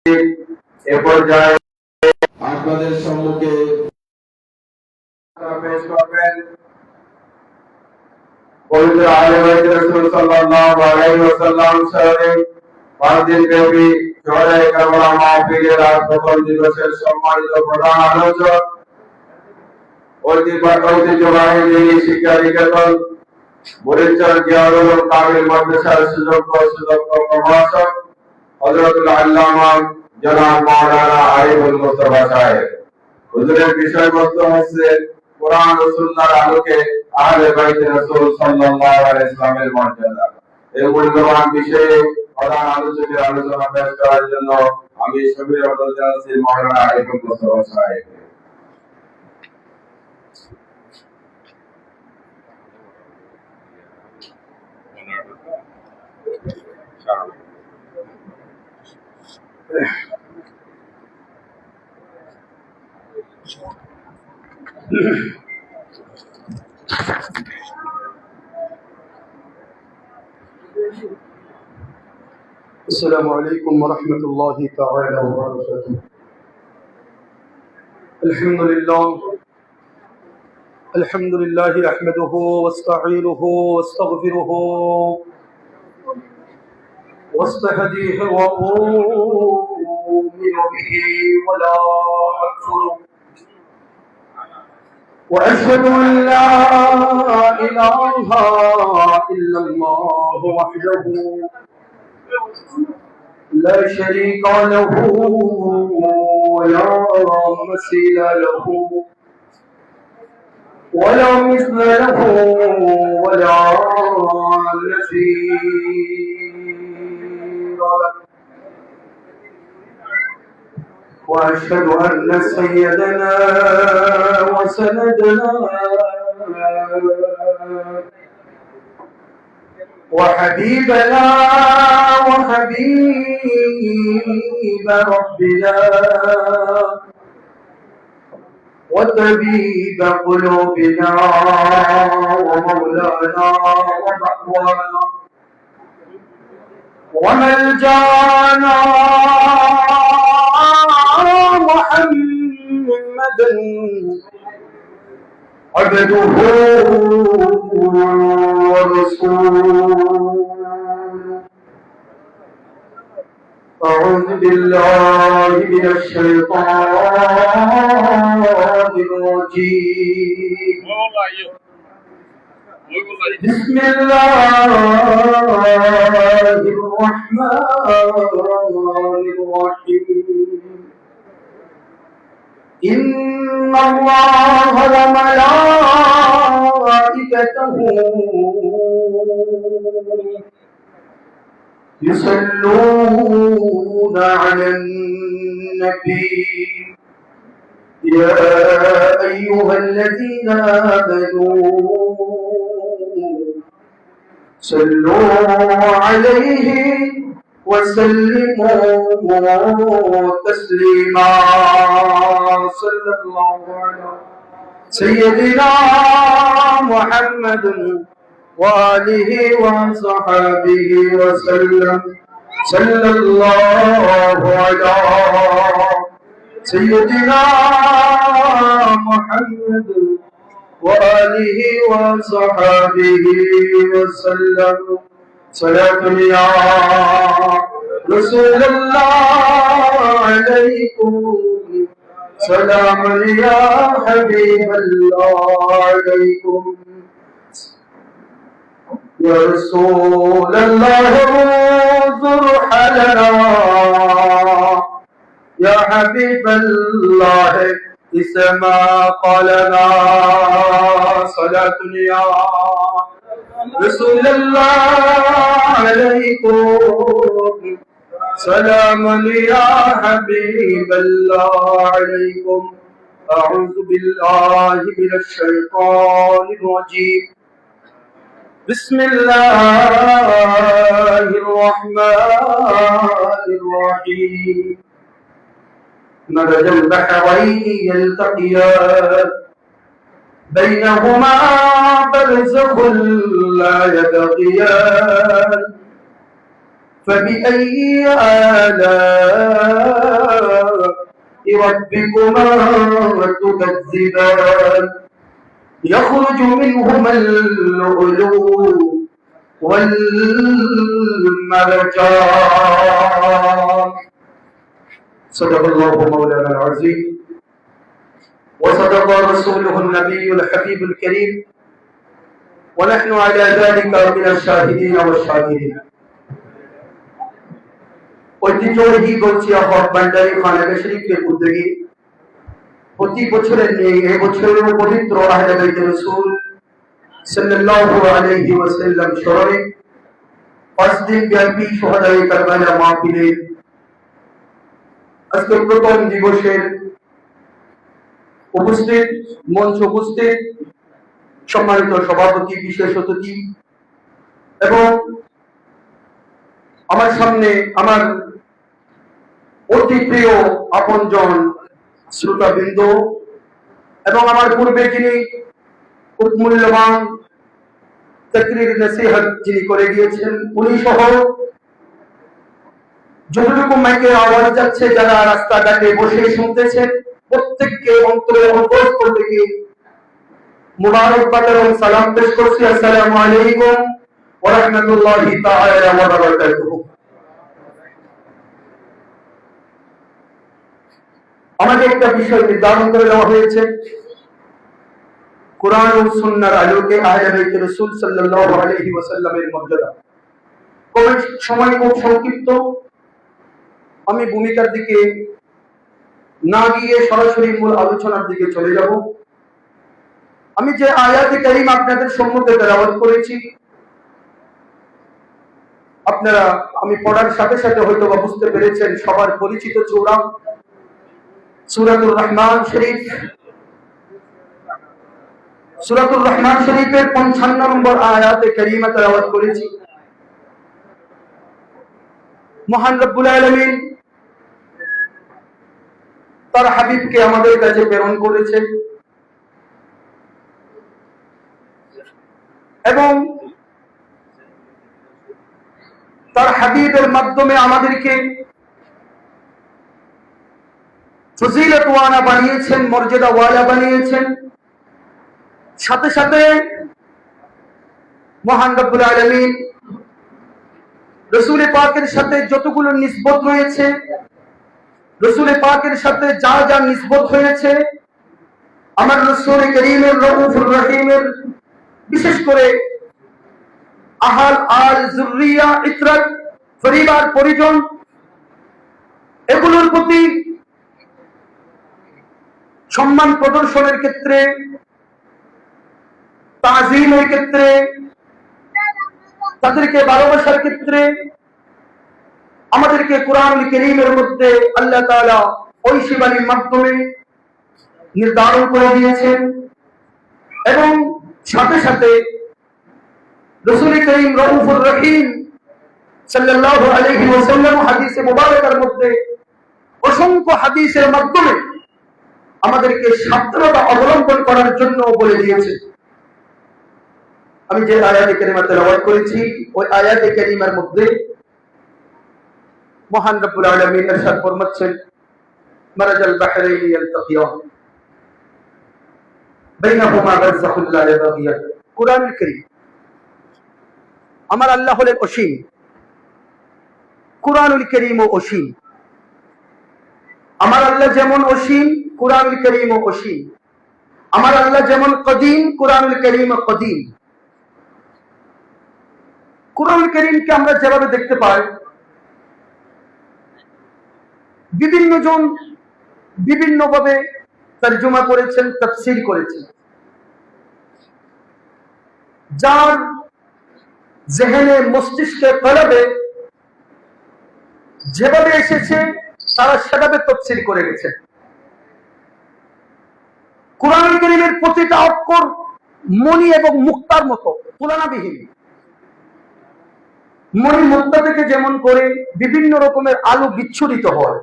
এ পর্যায়ে আপনাদের সম্মুখে পেশ করবেন পবিত্র আহলে বাইত রাসূল সাল্লাল্লাহু আলাইহি ওয়াসাল্লাম শহরে 5 দিন ব্যাপী শহরে কারবালা মাহফিলের প্রথম দিবসের সম্মানিত প্রধান আলোচক ঐতিহ্যবাহী দিনী শিক্ষা নিকেতন মুরিদচর জিয়াউল কামিল মাদ্রাসার সুযোগ্য প্রভাষক হযরতুল আল্লামা জনাব মাওলানা আরিফুল মুস্তাফা সাহেব। হুজুরের বিষয়বস্তু হচ্ছে কোরআন ও সুন্নাহর আলোকে আহলে বাইত রাসূল সাল্লাল্লাহু আলাইহি ওয়াসাল্লামের মর্যাদা। এই মূল্যবান বিষয়ে প্রধান আলোচকের আলোচনা পেশ করার জন্য আমি সবির অনুরোধ জানাচ্ছি মাওলানা আরিফুল মুস্তাফা সাহেব। السلام عليكم ورحمة الله تعالى وبركاته. الحمد لله أحمده واستعينه واستغفره واستهديه وأؤمن به ولا أكفره وأشهد أن لا إله إلا الله وحده لا شريك له ولا مثيل له ولا مثل له ولا نذير له وأشهد أن سيدنا وسندنا وحبيبنا وحبيب ربنا وطبيب قلوبنا ومولانا ومأوانا وملجانا محمدا عبده ورسوله. أعوذ بالله من الشيطان الرجيم. بسم الله الرحمن الرحيم. إن الله وملائكته يصلون على النبي يا أيها الذين آمنوا صلوا عليه وسلموا تسليما. صلى الله على سيدنا محمد وآله وصحبه وسلم. صلى الله على سيدنا محمد وآله وصحبه وسلم. صلاة يا رسول الله عليكم سلام يا حبيب الله عليكم. يا رسول الله انظر حالنا يا حبيب الله اسمع قالنا. صلاة يا رسول الله عليكم سلام يا حبيب الله عليكم. أعوذ بالله من الشيطان الرجيم. بسم الله الرحمن الرحيم. مرج البحرين يلتقيان بينهما برزخ لا يبغيان فبأي آلاء ربكما تكذبان يخرج منهما اللؤلؤ والمرجان صدق الله مولانا العظيم وصدق رسوله النبي الحبيب الكريم ونحن على ذلك من الشاهدين والشاكرين ঐতিহ্যবাহী গলসিয়া হক ভান্ডারী খানকা শরীফের উদ্যোগে প্রতি বছরের নিয়ে এবছরের পবিত্র আহলে বাইত রাসূল সাল্লাল্লাহু আলাইহি ওয়াসাল্লাম স্মরণে 5 দিন ব্যাপী শুহাদায়ে কারবালা মাহফিলের আজকে প্রথম দিবসের উপস্থিত মঞ্চ উপস্থিত সম্মানিত সভাপতি বিশেষ অতিথি এবং আমার সামনে আমার অতি প্রিয় আপনজন শ্রোতাবৃন্দ এবং আমার পূর্বে যিনি খুব মূল্যবান তাকরীর নসিহত যিনি করে গিয়েছেন উনি সহ যতটুকু মাইকের আওয়াজ যাচ্ছে যারা রাস্তাঘাটে বসে শুনতেছেন প্রত্যেককে অন্তরে অনুরোধ করতে গিয়ে মুবারকবাদ এবং সালাম পেশ করছি। আসসালামু আলাইকুম ওয়া রাহমাতুল্লাহি তাআলা ওয়া বারাকাতুহু। আমাদের একটা বিষয় নির্ধারণ করে দেওয়া হয়েছে, কোরআন ও সুন্নাহর আলোকে আহলে বাইত রাসূল সাল্লাল্লাহু আলাইহি ওয়াসাল্লামের মর্যাদা। সময় খুব সংক্ষিপ্ত, আমি ভূমিকার দিকে না গিয়ে সরাসরি মূল আলোচনার দিকে চলে যাব। আমি যে আয়াতে কারীম আপনাদের সম্মুখে তেলাওয়াত করেছি, আপনারা আমি পড়ার সাথে সাথে হয়তো বুঝতে পেরেছেন সবার পরিচিত সূরা সূরাতুর রহমান শরীফ। সূরাতুর রহমান শরীফের 55 নম্বর আয়াতে কারীমা তেলাওয়াত করেছি। মহান রব্বুল আলামিন তার হাবিবকে আমাদের কাছে প্রেরণ করেছেন এবং তার হাবিবের মাধ্যমে আমাদেরকে ফজিলতওয়ালা বানিয়েছেন, মর্যাদাওয়ালা বানিয়েছেন। সাথে সাথে মহান রব্বুল আলামিন রাসূল পাকের সাথে যতগুলো নিসবত রয়েছে, রাসূল পাকের সাথে যা যা নিসবত হয়েছে, আমার রাসূল করিমের রউফুর রহিমের বিশেষ করে আহাল আল যুররিয়া ইতরাত পরিবার পরিজন এগুলোর প্রতি সম্মান প্রদর্শনের ক্ষেত্রে, তাজিমের ক্ষেত্রে, তাদেরকে ভালোবাসার ক্ষেত্রে আমাদেরকে কোরআনুল কারীমের মধ্যে আল্লাহ তাআলা ওই সীমানার মাধ্যমে নির্ধারণ করে দিয়েছেন এবং সাথে সাথে রাসূল করিম রউফুর রহিম সাল্লাল্লাহু আলাইহি ওয়াসাল্লাম হাদিসে মুবারাকার মধ্যে অসংখ্য হাদিসের মাধ্যমে আমাদেরকে সাবধানতা অবলম্বন করার জন্য বলে দিয়েছে। আমি যে আয়াতে কারিমা তেলাওয়াত করেছি ওই আয়াতে কারিমার মধ্যে মহান রব্বুল আলামিন ইরশাদ ফরমাচ্ছেন, মারাজাল বাহরাইনি ইয়ালতাকিয়ান বাইনাহুমা বারযাখুন লা ইয়াবগিয়ান। কোরআনুল কারীম আমার আল্লাহ হলেন অসীম, কোরআনুল কারীমও অসীম। আমার আল্লাহ যেমন অসীম, কোরআনুল কারীমও অসীম। আমার আল্লাহ যেমন কদিম, কোরআনুল কারীমও কদিম। কোরআনুল কারীমকে আমরা যেভাবে দেখতে পাই, বিভিন্ন জন বিভিন্নভাবে তরজমা করেছেন, তাফসীর করেছেন। যার জেহেনে, মস্তিষ্কে, কলবে যেভাবে এসেছে তারা সেভাবে তাফসীর করে গেছে। কোরআনুল কারীমের প্রতিটা অক্ষর মণি এবং মুক্তার মতো, তুলনাবিহীন। মণি মুক্তা থেকে যেমন করে বিভিন্ন রকমের আলো বিচ্ছুরিত হয়,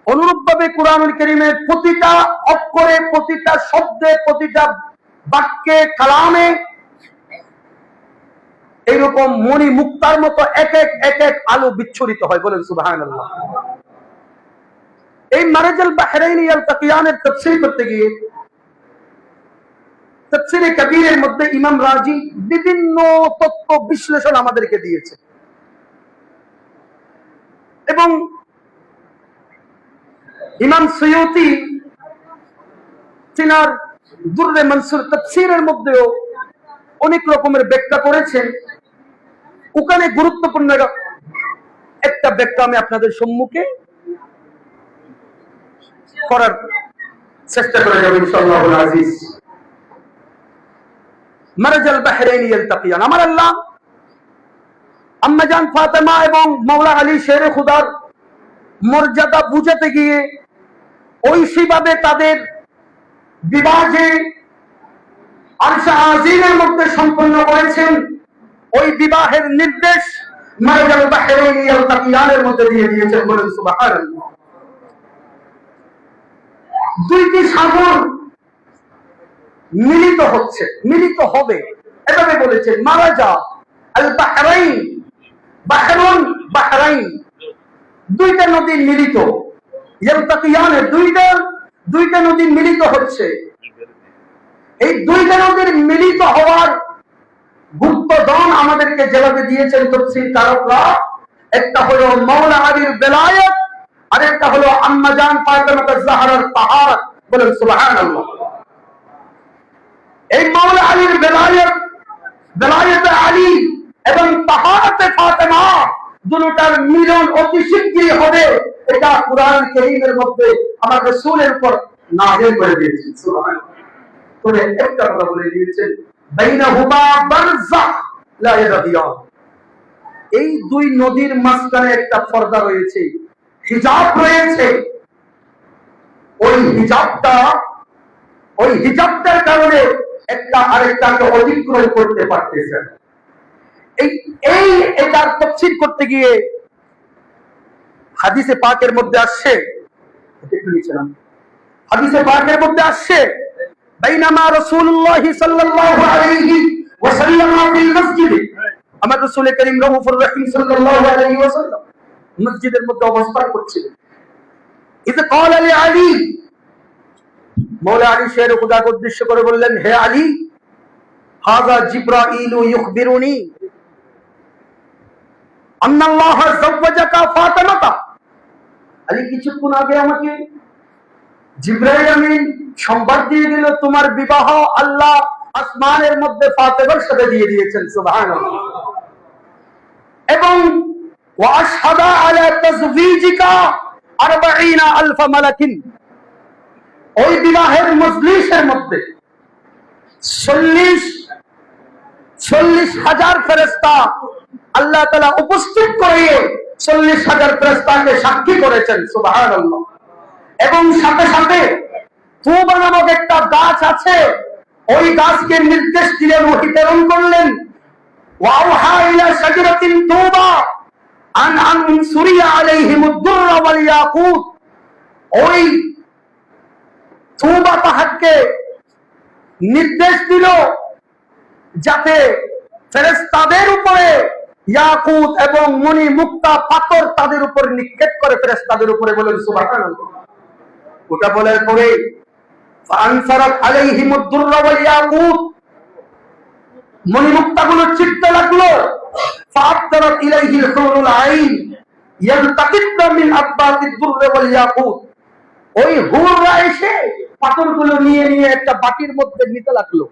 অনুরূপভাবে কোরআনুল কারীমের প্রতিটা অক্ষরে, প্রতিটা শব্দে, প্রতিটা বাক্যে, কালামে এইরকম মণি মুক্তার মতো এক এক আলো বিচ্ছুরিত হয়। বলেন সুবহানাল্লাহ। এই মারাজাল বাহরাইনি ইয়ালতাকিয়ানের তাফসীর করতে গিয়ে তাফসীরে কবীরের মধ্যে ইমাম রাজি বিভিন্ন তত্ত্ব বিশ্লেষণ আমাদেরকে দিয়েছে এবং ইমাম সুয়ুতি তিনার দুররে মনসুর তাফসীরের মধ্যেও অনেক রকমের ব্যাখ্যা করেছেন। ওখানে গুরুত্বপূর্ণ একটা ব্যাখ্যা আমি আপনাদের সম্মুখে করার চেষ্টা করে যাব ইনশাআল্লাহুল আজিজ। মারাজাল বাহরাইনি ইয়ালতাকিয়ান, আমার আল্লাহ আম্মা জান ফাতেমা এবং মাওলা আলী শেরে খুদার মর্যাদা বুঝাতে গিয়ে ঐশীভাবে তাদের বিবাহ যে আরশে আজিমের মধ্যে সম্পন্ন করেছেন, ওই বিবাহের নির্দেশ মারাজাল বাহরাইনি ইয়ালতাকিয়ানের মধ্যে দিয়ে দিয়েছেন। বলেন সুবহানাল্লাহ। দুইটি সাগর মিলিত হচ্ছে, মিলিত হবে, এভাবে বলেছেন। মারাজা আল বাহরাইন, বাহরুন বাহরাইন, দুইটা নদী মিলিত, ইয়ালতাকিয়ানে দুইটা নদী মিলিত হচ্ছে। এই দুইটা নদীর মিলিত হওয়ার গুপ্তধন আমাদেরকে যেভাবে দিয়েছেন তাফসীর কারকরা, একটা হলো মাওলা আলীর বেলায়েত, আর একটা হলো আম্মা জান ফাতেমা জাহরার তাহারাত। বলেন সুবহানাল্লাহ। এই মাওলা আলীর বেলায়েত আলী এবং তাহারাতে ফাতেমা দুটোটার মিলন অতি শীঘ্রই হবে, এটা কুরআন কারীমের মধ্যে আমার রাসূলের উপর নাযিল করে দিয়েছেন। সুবহানাল্লাহ। তবে একটা কথা বলে দিয়েছেন, বাইনাহুমা বারযাখ লা ইয়াবগিয়ান, এই দুই নদীর মাঝখানে একটা পর্দা রয়েছে, হিজাব রয়েছে। ওই হিজাবটার কারণে একটা আরেকটাকে অতিক্রম করতে পারতেছে। এটার তাফসীর করতে গিয়ে হাদিসে পাকের মধ্যে আসছে, হাদিসে পাকের মধ্যে আসছে, বাইনামা রাসূলুল্লাহ সাল্লাল্লাহু আলাইহি ওয়াসাল্লাম ফিল মসজিদ, আমার রাসূল করিম রাউফুর রহিম সাল্লাল্লাহু আলাইহি ওয়াসাল্লাম মসজিদের মধ্যে অবস্থান করছিলেন। ইযা ক্বালা লি আলী, মাওলা আলী শের খুদাকে উদ্দেশ্য করে বললেন, হে আলী, হাযা জিবরাইল ইখবিরুনি আন্নাল্লাহ যাওয়াজাকা ফাতেমাতা। আলী, কিছুক্ষণ আগে আমাকে জিবরাইল আমিন সংবাদ দিয়ে দিল তোমার বিবাহ আল্লাহ আসমানের মধ্যে ফাতেমার সাথে দিয়ে দিয়েছেন। সুবহানাল্লাহ। এবং ওয়া আশহাদা আলা তাজওয়িজিকা 40,000 মালাকিন, ওই বিবাহের মজলিসের মধ্যে 40,000 ফেরেশতা আল্লাহ তাআলা উপস্থিত করে 40,000 ফেরেশতাকে সাক্ষী করেছেন। সুবহানাল্লাহ। এবং সাথে সাথে তুবা নামক একটা গাছ আছে, ওই গাছকে নির্দেশ দিলেন, ওহী প্রেরণ করলেন, ওয়াউহা ইলা শাজরাতিন তুবা আন আনসুরিয়া আলাইহিমুদ দুররা ওয়াল ইয়াকুত, ওই তুবা পাহাড়কে নির্দেশ দিল যাতে ফেরেশতাদের উপরে ইয়াকুত এবং মণি মুক্তা পাথর তাদের উপর নিক্ষেপ করে ফেরেশতাদের উপরে। বলেন সুবহানাল্লাহ। ওটা বলার পরে ফানসারাত আলাইহিমুদ দুররা ওয়াল ইয়াকুত, মণি মুক্তাগুলো চিপতে লাগলো। ফাআতারাত ইলাইহিল হুরুল আইন ইয়ালতাকিতনা মিন আতবাতিদ দুররা ওয়াল ইয়াকুত, ওই হুররা এসে পাথরগুলো নিয়ে নিয়ে একটা বাটির মধ্যে নিতে লাগলো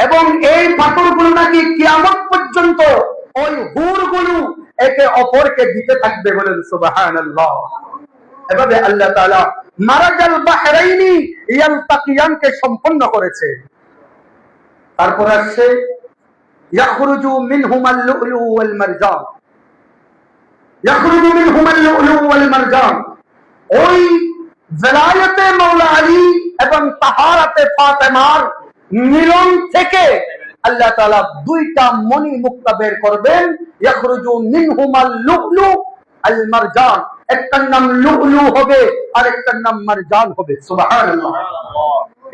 এবং এই পাথরগুলো নাকি কিয়ামত পর্যন্ত ওই হুরগুলো একে অপরকে দিতে থাকবে। বলেন সুবহানাল্লাহ। এভাবে আল্লাহ তাআলা মারাজাল বাহরাইনি ইয়ালতাকিয়ানকে সম্পন্ন করেছে। তারপর আসছে ইয়াখরুজু মিনহুমাল লুলু ওয়াল মারজান, ইয়াখরুজু মিনহুমাল লুলু ওয়াল মারজান, ওই বেলায়েতে মাওলা আলী এবং তাহারাতে ফাতেমার মিলন থেকে আল্লাহ তাআলা দুইটা মণি মুক্তা বের করবেন। ইয়াখরুজু মিনহুমাল লুলু আল মারজান, একটার নাম লুলু হবে আর একটার নাম মারজান হবে। সুবহানাল্লাহ।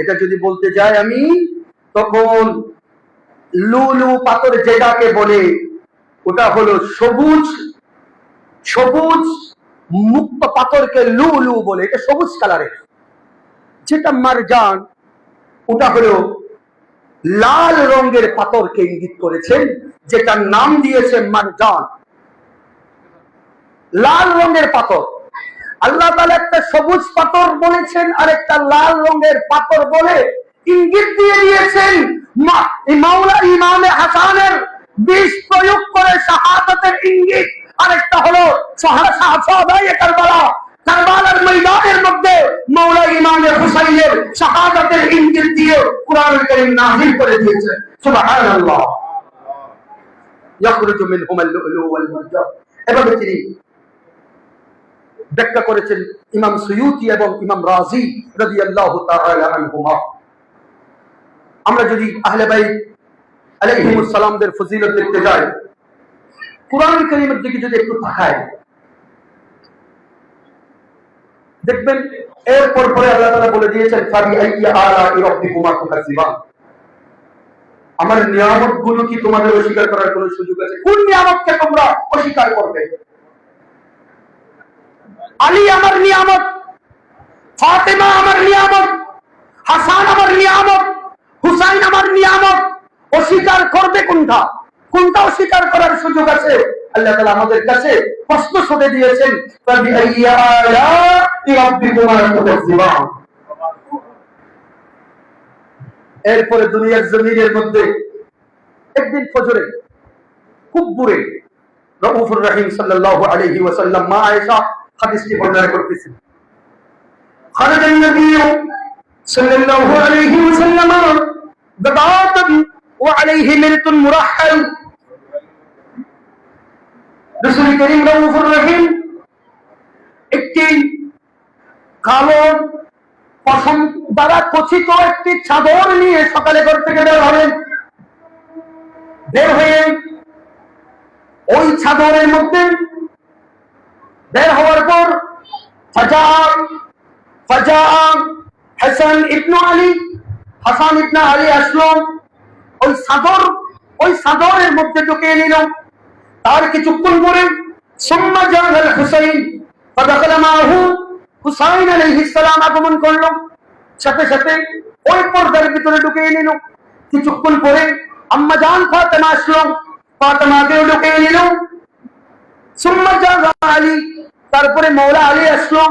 এটা যদি বলতে যাই আমি, তখন লুলু পাথর যেটাকে বলে ওটা হলো সবুজ সবুজ মুক্ত পাথরকে লুলু বলে, এটা সবুজ কালারের। যেটা মারজান, ওটা হলো লাল রঙের পাথরকে ইঙ্গিত করেছেন, যেটার নাম দিয়েছে মারজান, লাল রঙের পাথর। আল্লাহ তাআলা একটা সবুজ পাথর বলেছেন আর একটা লাল রঙের পাথর বলে ইঙ্গিত দিয়ে দিয়েছেন। মাওলা ইমামে হাসানের বিষ প্রয়োগ করে শাহাদাতের ইঙ্গিত। আরেকটা হলো শাহাদায়ে কারবালা, কারবালার ময়দানের মধ্যে মাওলা ইমামে হুসাইনের শাহাদাতের ইঙ্গিত দিয়ে কুরআনুল কারীম নাযিল করে দিয়েছেন। সুবহানাল্লাহ। ইয়াখরুজু মিনহুমাল লুলু ওয়াল মারজান। এভাবে তিনি ব্যাখ্যা করেছেন ইমাম সুয়ুতি এবং ইমাম রাজি রাদিয়াল্লাহু তাআলা আনহুমা। আমরা যদি আহলে বাইত আলাইহিমুস সালামদের ফজিলত দেখতে যাই, কুরআনুল কারীমের দিকে যদি একটু তাকাই, দেখবেন এরপর পরে আল্লাহ তাআলা বলে দিয়েছেন ফাবি আইয়ি আলা'i রাব্বিকুমা তুকাজ্জিবান। আমার নিয়ামতগুলো কি তোমাদের অস্বীকার করার কোনো সুযোগ আছে? কোন নিয়ামতকে তোমরা অস্বীকার করবে? আলী আমার নিয়ামত, ফাতেমা আমার নিয়ামত, হাসান আমার নিয়ামত, হুসাইন আমার নিয়ামত। অস্বীকার করবে কোনটা? কোনটা অস্বীকার করার সুযোগ আছে? আল্লাহ তাআলা আমাদের কাছে প্রশ্ন ছুড়ে দিয়েছেন ফাবিআইয়ি আলা'i রাব্বিকুমা তুকাজ্জিবান। এরপরে দুনিয়ার জমিনের মধ্যে একদিন ফজরে খুব দূরে রউফুর রহিম সাল্লাল্লাহু আলাইহি ওয়াসাল্লাম মা আয়েশা হাদিসটি বর্ণনা করতেছেন। খারাজান নবী সাল্লাল্লাহু আলাইহি ওয়াসাল্লাম দাবাতান ওয়া আলাইহি মিরতুন মুরাহহাল। রাসূল করিম রউফুর রহিম একটি কালো পশম দ্বারা খচিত একটি চাদর নিয়ে সকালে ঘর থেকে বের হলেন। বের হয়ে ওই চাদরের মধ্যে বের হওয়ার পর হাসান ইবনে আলী আসলো। ওই চাদরের মধ্যে ঢুকিয়ে নিল। তার কিছুক্ষণ পরে সুম্মা জাআল হুসাইন ফাদাখালা মাহু, হুসাইন আলাইহিস সালাম আগমন করলো। সাথে সাথে ওই পর্দার ভিতরে ঢুকিয়ে নিল। কিছুক্ষণ পরে আম্মা জান ফাতেমা আসলো, ফাতেমাকেও ঢুকিয়ে নিল। সুম্মা জাআল আলী, তারপরে মওলা আলী আসলো,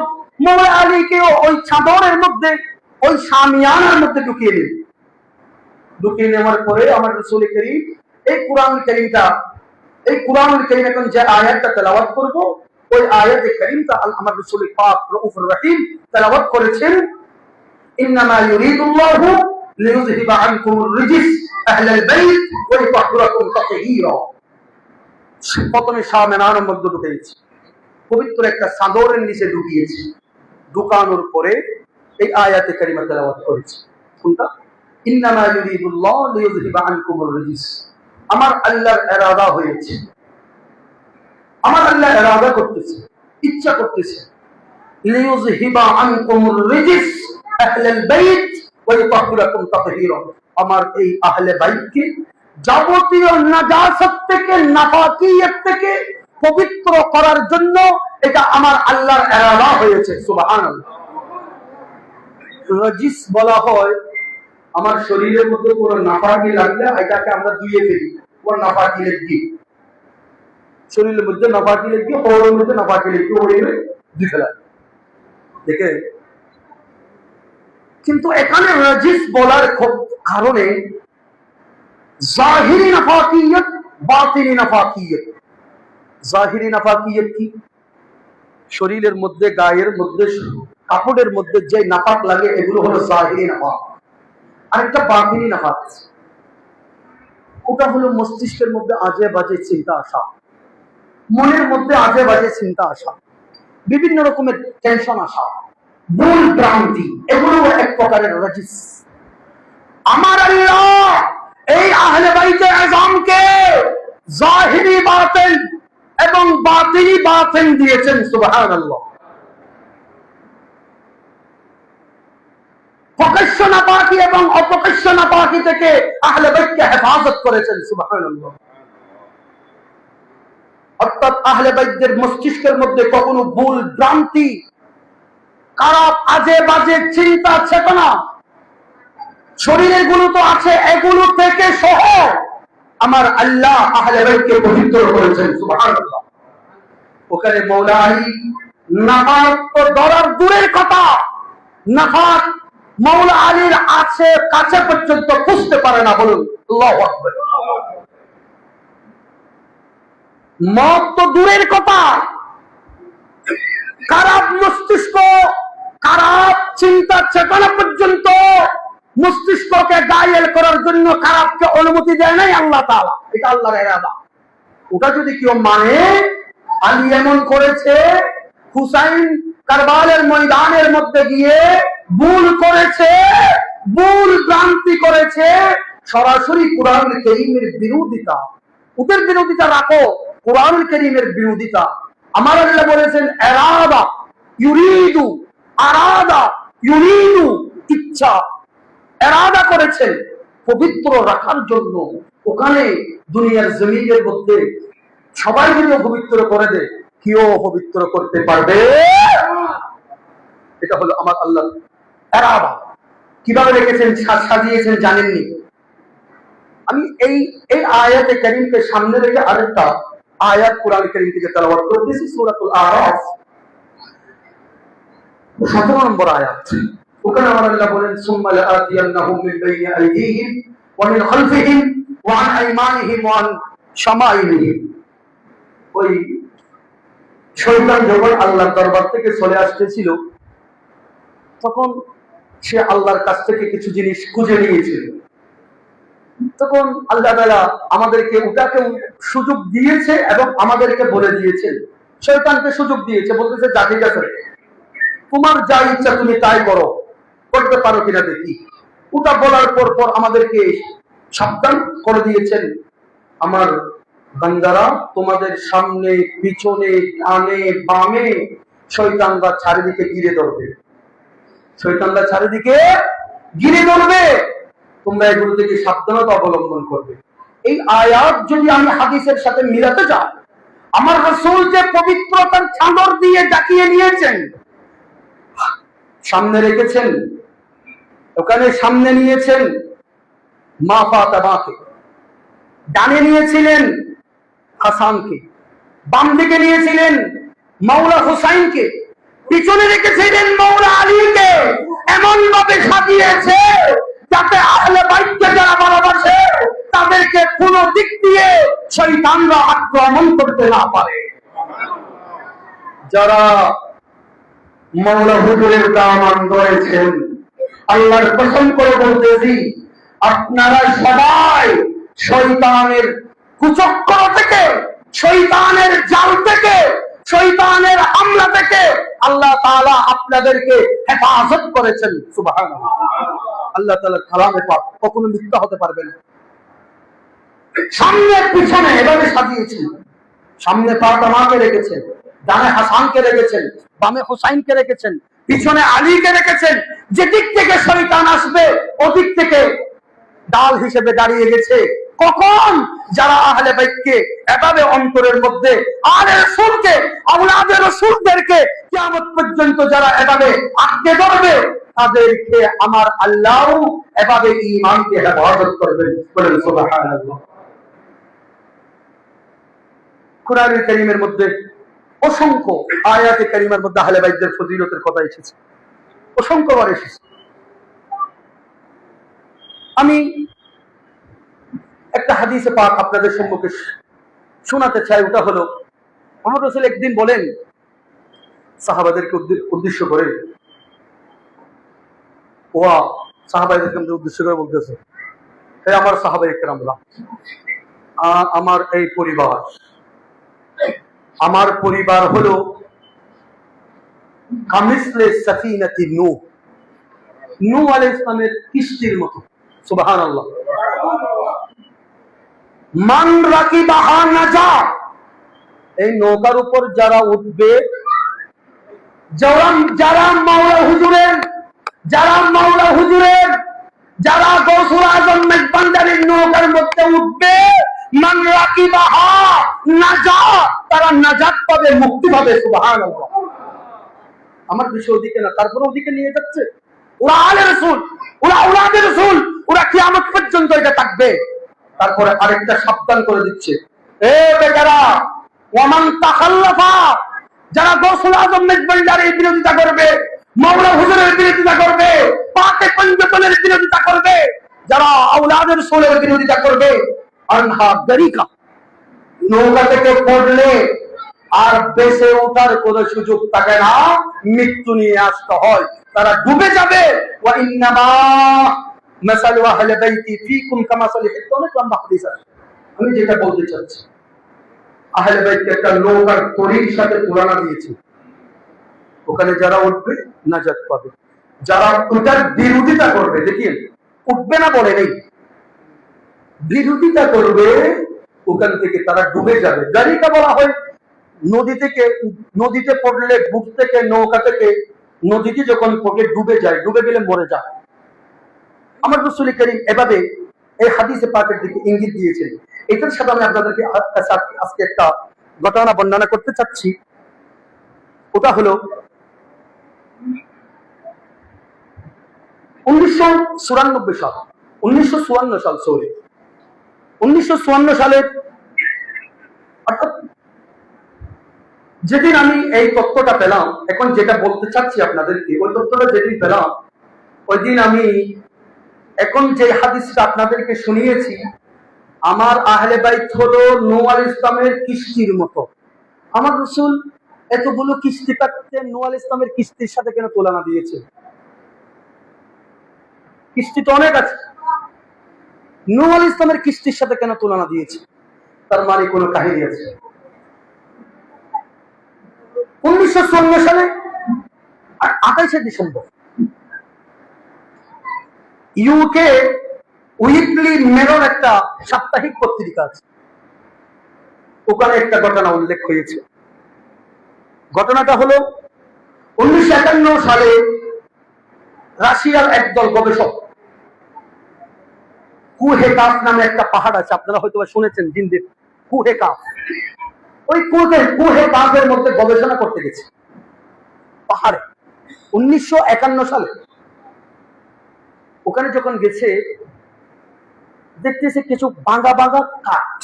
মওলা আলীকেও ওই চাদরের মধ্যে, ওই শামিয়ানার মধ্যে ঢুকিয়ে নিল। ঢুকিয়ে নেওয়ার পরে আমার রাসূল করিম এই কুরআনুল কারীম এখন যে আয়াতটা তেলাওয়াত করব, ওই আয়াতে কারীমটা আমার রাসূল পাক রউফুর রহিম তেলাওয়াত করেছেন। ইন্নামা ইউরিদুল্লাহু লিইয়ুযহিবা আনকুমুর রিজিস আহলাল বাইত ওয়া ইতাহহিরাকুম তাতহীরা। প্রথমে শামিয়ানার মধ্যে ঢুকিয়েছে, পবিত্র একটা চাদরের নিচে ঢুকিয়েছে। ঢুকানোর পরে এই আয়াতে কারিমা তেলাওয়াত করেছে। কোনটা? ইন্নামা ইউরিদুল্লাহু লিইয়ুযহিবা আনকুমুর রিজিস। আমার আল্লাহর ইরাদা হয়েছে, আমার আল্লাহ ইরাদা করতেছে, ইচ্ছা করতেছে, লিইয়ুযহিবা আনকুমুর রিজিস আহলাল বাইত ওয়া ইতাহহিরাকুম তাতহীরা। আমার এই আহলে বাইতকে যাবতীয় নাজাসাত থেকে, নাফাকিয়ত থেকে পবিত্র করার জন্য এটা আমার আল্লাহর ইরাদা হয়েছে। সুবহানাল্লাহ। রাজিস বলা হয় আমার শরীরের মধ্যে কোনো নাফাকি লাগলে এটাকে আমরা ধুয়ে ফেলি, ওর নাফাকি লেগে শরীরের মধ্যে নাফাকি লেগে, পরের মধ্যে নাফাকি লেগে ওড়ে ধুয়ে ফেলা দেখে। কিন্তু এখানে রাজিস বলার কারণে জাহিরি নাফাকিয়ত, বাতিনি নাফাকিয়ত। জাহিরি নাফাকিয়ত কি? শরীরের মধ্যে, গায়ের মধ্যে, কাপড়ের মধ্যে যে নাফাক লাগে এগুলো হলো জাহিরি নাফাক। আরেকটা বাতিনি নাফাক, ওটা হলো মস্তিষ্কের মধ্যে আজে বাজে চিন্তা আসা, মনের মধ্যে আজে বাজে চিন্তা আসা, বিভিন্ন রকমের টেনশন আসা, ভুল ভ্রান্তি, এগুলো এক প্রকারের রাজিস। আমার আল্লাহ এই আহলে বাইতে আযমকে জাহিরি বাতিন এবং বাতিনি বাতিন দিয়েছেন। সুবহানাল্লাহ। প্রকাশ্য নাপাকি এবং অপ্রকাশ্য নাপাকি থেকে আহলে বাইতকে হেফাজত করেছেন। সুবহানাল্লাহ। অর্থাৎ আহলে বাইতের মস্তিষ্কের মধ্যে কখনো ভুল ভ্রান্তি, খারাপ আজে বাজে চিন্তা চেতনা, শরীরে গুলো তো আছে, এগুলো থেকে সহ আমার আল্লাহ আহলে বাইতকে পবিত্র করেছেন। সুবহানাল্লাহ। ওখানে মৌলা আলী নাফাক তো ধরার দূরের কথা, নাফাক মৌলা আলীর আছে কাছে পর্যন্ত বুঝতে পারে না। বলুন আল্লাহু আকবার। মত তো দূরের কথা, খারাপ মস্তিষ্ক, খারাপ চিন্তা চেতনা পর্যন্ত মস্তিষ্ককে গায়েল করার জন্য খারাপকে অনুমতি দেয় নাই আল্লাহ তাআলা। এটা আল্লাহর ইরাদা। ওটা যদি কেউ মানে, আলী এমন করেছে, হুসাইন কারবালের ময়দানের মধ্যে গিয়ে ভুল করেছে, ভুল ভ্রান্তি করেছে, সরাসরি কুরআনুল কারীমের বিরোধিতা। ওদের বিরোধিতা রাখো, কুরআনুল কারীমের বিরোধিতা। আমার আল্লাহ বলেছেন ইরাদা, ইউরিদু, আরাদা, ইউরিদু, ইচ্ছা, ইরাদা করেছেন পবিত্র রাখার জন্য। ওখানে দুনিয়ার জমিনের মধ্যে সবাই যদি পবিত্র করে দেয়, কেউ পবিত্র করতে পারবে? এটা হলো আমার আল্লাহ ইরাদা। কিভাবে রেখেছেন, সাজিয়েছেন জানেননি। আমি এই আয়াতে কারীমকে সামনে রেখে আরেকটা আয়াত কোরআন কারীম থেকে তেলাওয়াত করতেছি, সূরাতুল আরাফ 17 নম্বর আয়াত। ওখানে আমার আল্লাহ বলেন সুম্মা লাআতিয়ান্নাহুম মিন বাইনি আইদিহিম ওয়া মিন খালফিহিম ওয়া আন আইমানিহিম ওয়া আন শামাইলিহিম। ওই শয়তান যখন আল্লাহর দরবার থেকে চলে আসতেছিল, তখন সে আল্লাহর কাছ থেকে কিছু জিনিস খুঁজে নিয়েছিল। তখন আল্লাহ তাআলা আমাদেরকে ওটাকে সুযোগ দিয়েছে এবং আমাদেরকে বলে দিয়েছেন, শয়তানকে সুযোগ দিয়েছে, বলতেছে যা ঠিক আছে, তোমার যা ইচ্ছা তুমি তাই করো, করতে পারো কিনা দেখি। ওটা বলার পর আমাদেরকে সাবধান করে দিয়েছেন, আমার বান্দারা তোমাদের সামনে পিছনে ডানে বামে শয়তানরা চারিদিকে ঘিরে ধরবে, শয়তানরা চারিদিকে ঘিরে ধরবে, তোমরা এগুলো থেকে সাবধানতা অবলম্বন করবে। এই আয়াত যদি আমি হাদিসের সাথে মিলাতে যাই, আমার রাসূল যে পবিত্রতার চাদর দিয়ে ঢাকিয়ে নিয়েছেন, সামনে রেখেছেন, ওখানে সামনে নিয়েছেন মা ফাতেমাকে, ডানে নিয়েছিলেন হাসানকে, বাম দিকে নিয়েছিলেন মাওলা হুসাইনকে, পিছনে রেখেছিলেন মাওলা আলীকে। এমন ভাবে সাজিয়েছে যাতে আহলে বাইতকে যারা ভালোবাসে তাদেরকে কোন দিক দিয়ে শয়তানরা আক্রমণ করতে না পারে। যারা মাওলা হুজুরের দামান ধরেছেন, আল্লাহর কসম করে বলতেছি, আপনারা সবাই শয়তানের কুচক্র থেকে, শয়তানের জাল থেকে, শয়তানের হামলা থেকে আল্লাহ তাআলা আপনাদেরকে হেফাজত করেছেন। সুবহানাল্লাহ। আল্লাহ তাআলার কালামে পাক কখনো মিথ্যা হতে পারবে না। সামনে পিছনে এভাবে সাজিয়েছেন, সামনে ফাতেমাকে রেখেছেন, ডানে হাসানকে রেখেছেন, বামে হুসাইনকে রেখেছেন, পিছনে আলীকে রেখেছেন। যেদিক থেকে শয়তান আসবে ওদিক থেকে ডাল হিসেবে দাঁড়িয়ে গেছে। কখন? যারা আহলে বাইতকে এভাবে অন্তরের মধ্যে, আহলে রাসূলকে, আওলাদে রাসূলদেরকে কিয়ামত পর্যন্ত যারা এভাবে আঁকড়ে ধরবে, তাদেরকে আমার আল্লাহ এভাবে ঈমানকে হেফাজত করবেন। বলেন সুবহানাল্লাহ। কুরআনুল কারীমের মধ্যে অসংখ্য আয়াতে কারীমার মধ্যে আহলে বাইতের ফজিলতের কথা এসেছে, অসংখ্যবার এসেছে। আমি একটা হাদিসে পাক আপনাদের সম্মুখে শোনাতে চাই। ওটা হলো, মুহাম্মদ রাসূল একদিন বলেন সাহাবাদেরকে উদ্দেশ্য করে, ওয়া সাহাবাদেরকে উদ্দেশ্য করে বলতেছে, হে আমার সাহাবায়ে কেরামরা, আমার এই পরিবার, আমার পরিবার হলো কামিসলে সাফিনাতি নূহ, নূহ আলাইহিস সালামের কিস্তির মতো। সুবহানাল্লাহ। মান রাকিবাহা নাজা, এই নৌকার উপর যারা উঠবে, যারা মাওলা হুজুরের, যারা গৌসুল আজম মেজবান্ডারির নৌকার মধ্যে উঠবে, মান রাকিবাহা নাজাত, তারা নাজাত পাবে, মুক্তি পাবে। সুবহানাল্লাহ। আমার বিষয় ওদিকে না, তারপরে ওদিকে নিয়ে যাচ্ছে। ওরা আলে রাসূল, ওরা আওলাদে রাসূল, ওরা কিয়ামত পর্যন্ত এটা থাকবে। তারপরে আরেকটা সাবধান করে দিচ্ছে, এ বেকারা, ওয়ামান তাখাল্লাফা, যারা গৌসুল আজম মেজবান্ডারের বিরোধিতা করবে, মাওলা হুজুরের বিরোধিতা করবে, পাকে পঞ্চতনের বিরোধিতা করবে, যারা আওলাদে রাসূলের বিরোধিতা করবে, আনহা দারিকা, নৌকা থেকে পড়লে আর বেঁচে ওঠার কোনো সুযোগ থাকে না, মৃত্যু নিয়ে আসতে হয়, তারা ডুবে যাবে। ওয়া ইন্নামা মাসালু আহলি বাইতি ফীকুম কামাসালি, অনেক লম্বা হাদিস আছে। আমি যেটা বলতে চাচ্ছি, আহলে বাইতকে একটা নৌকার তরির সাথে তুলনা দিয়েছি। ওখানে যারা উঠবে নাজাত পাবে, যারা ওটার বিরোধিতা করবে, দেখিয়ে উঠবে না বলে নেই, বিরোধিতা করবে, ওখান থেকে তারা ডুবে যাবে। গাড়িটা বলা হয় নদী থেকে, নদীতে পড়লে বুক থেকে, নৌকা থেকে নদীতে যখন পড়ে ডুবে যায়, ডুবে গেলে মরে যায়। আমার রাসূল করিম এভাবে এই হাদিসে পাকের দিকে ইঙ্গিত দিয়েছেন। এটার সাথে আমি আপনাদেরকে আজকে একটা ঘটনা বর্ণনা করতে চাচ্ছি। ওটা হলো 1954 সাল, 1954 সাল, সরি 1954 সালের, অর্থাৎ যেদিন আমি এই তথ্যটা পেলাম, এখন যেটা বলতে চাচ্ছি আপনাদেরকে, ওই তথ্যটা যেদিন পেলাম, ওই দিন আমি এখন যে হাদিসটা আপনাদেরকে শুনিয়েছি, আমার আহলে বাইত হলো নূহ আলাইহিস ইসলামের কিস্তির মতো। আমার রাসূল এতগুলো কিস্তি কাটতে নূহ আলাইহিস ইসলামের কিস্তির সাথে কেন তুলনা দিয়েছে? কিস্তি তো অনেক আছে, নূহ আলাইহিস ইসলামের কিস্তির সাথে কেন তুলনা দিয়েছে? তার মানে কোনো কাহিনী আছে। 1954 সালে 28 ডিসেম্বর ইউকে উইকলি মেরর একটা সাপ্তাহিক পত্রিকা আছে, ওখানে একটা ঘটনা উল্লেখ হয়েছে। ঘটনাটা হলো 1951 সালে রাশিয়ার একদল গবেষক, কুহে কাফ নামে একটা পাহাড় আছে, আপনারা হয়তো শুনেছেন, জিন্দের কুহে কাফ। ওই কুহে কাফের মধ্যে গবেষণা করতে গেছে পাহাড়ে 1951 সালে। ওখানে যখন গেছে, দেখতেছে কিছু ভাঙা ভাঙা কাঠ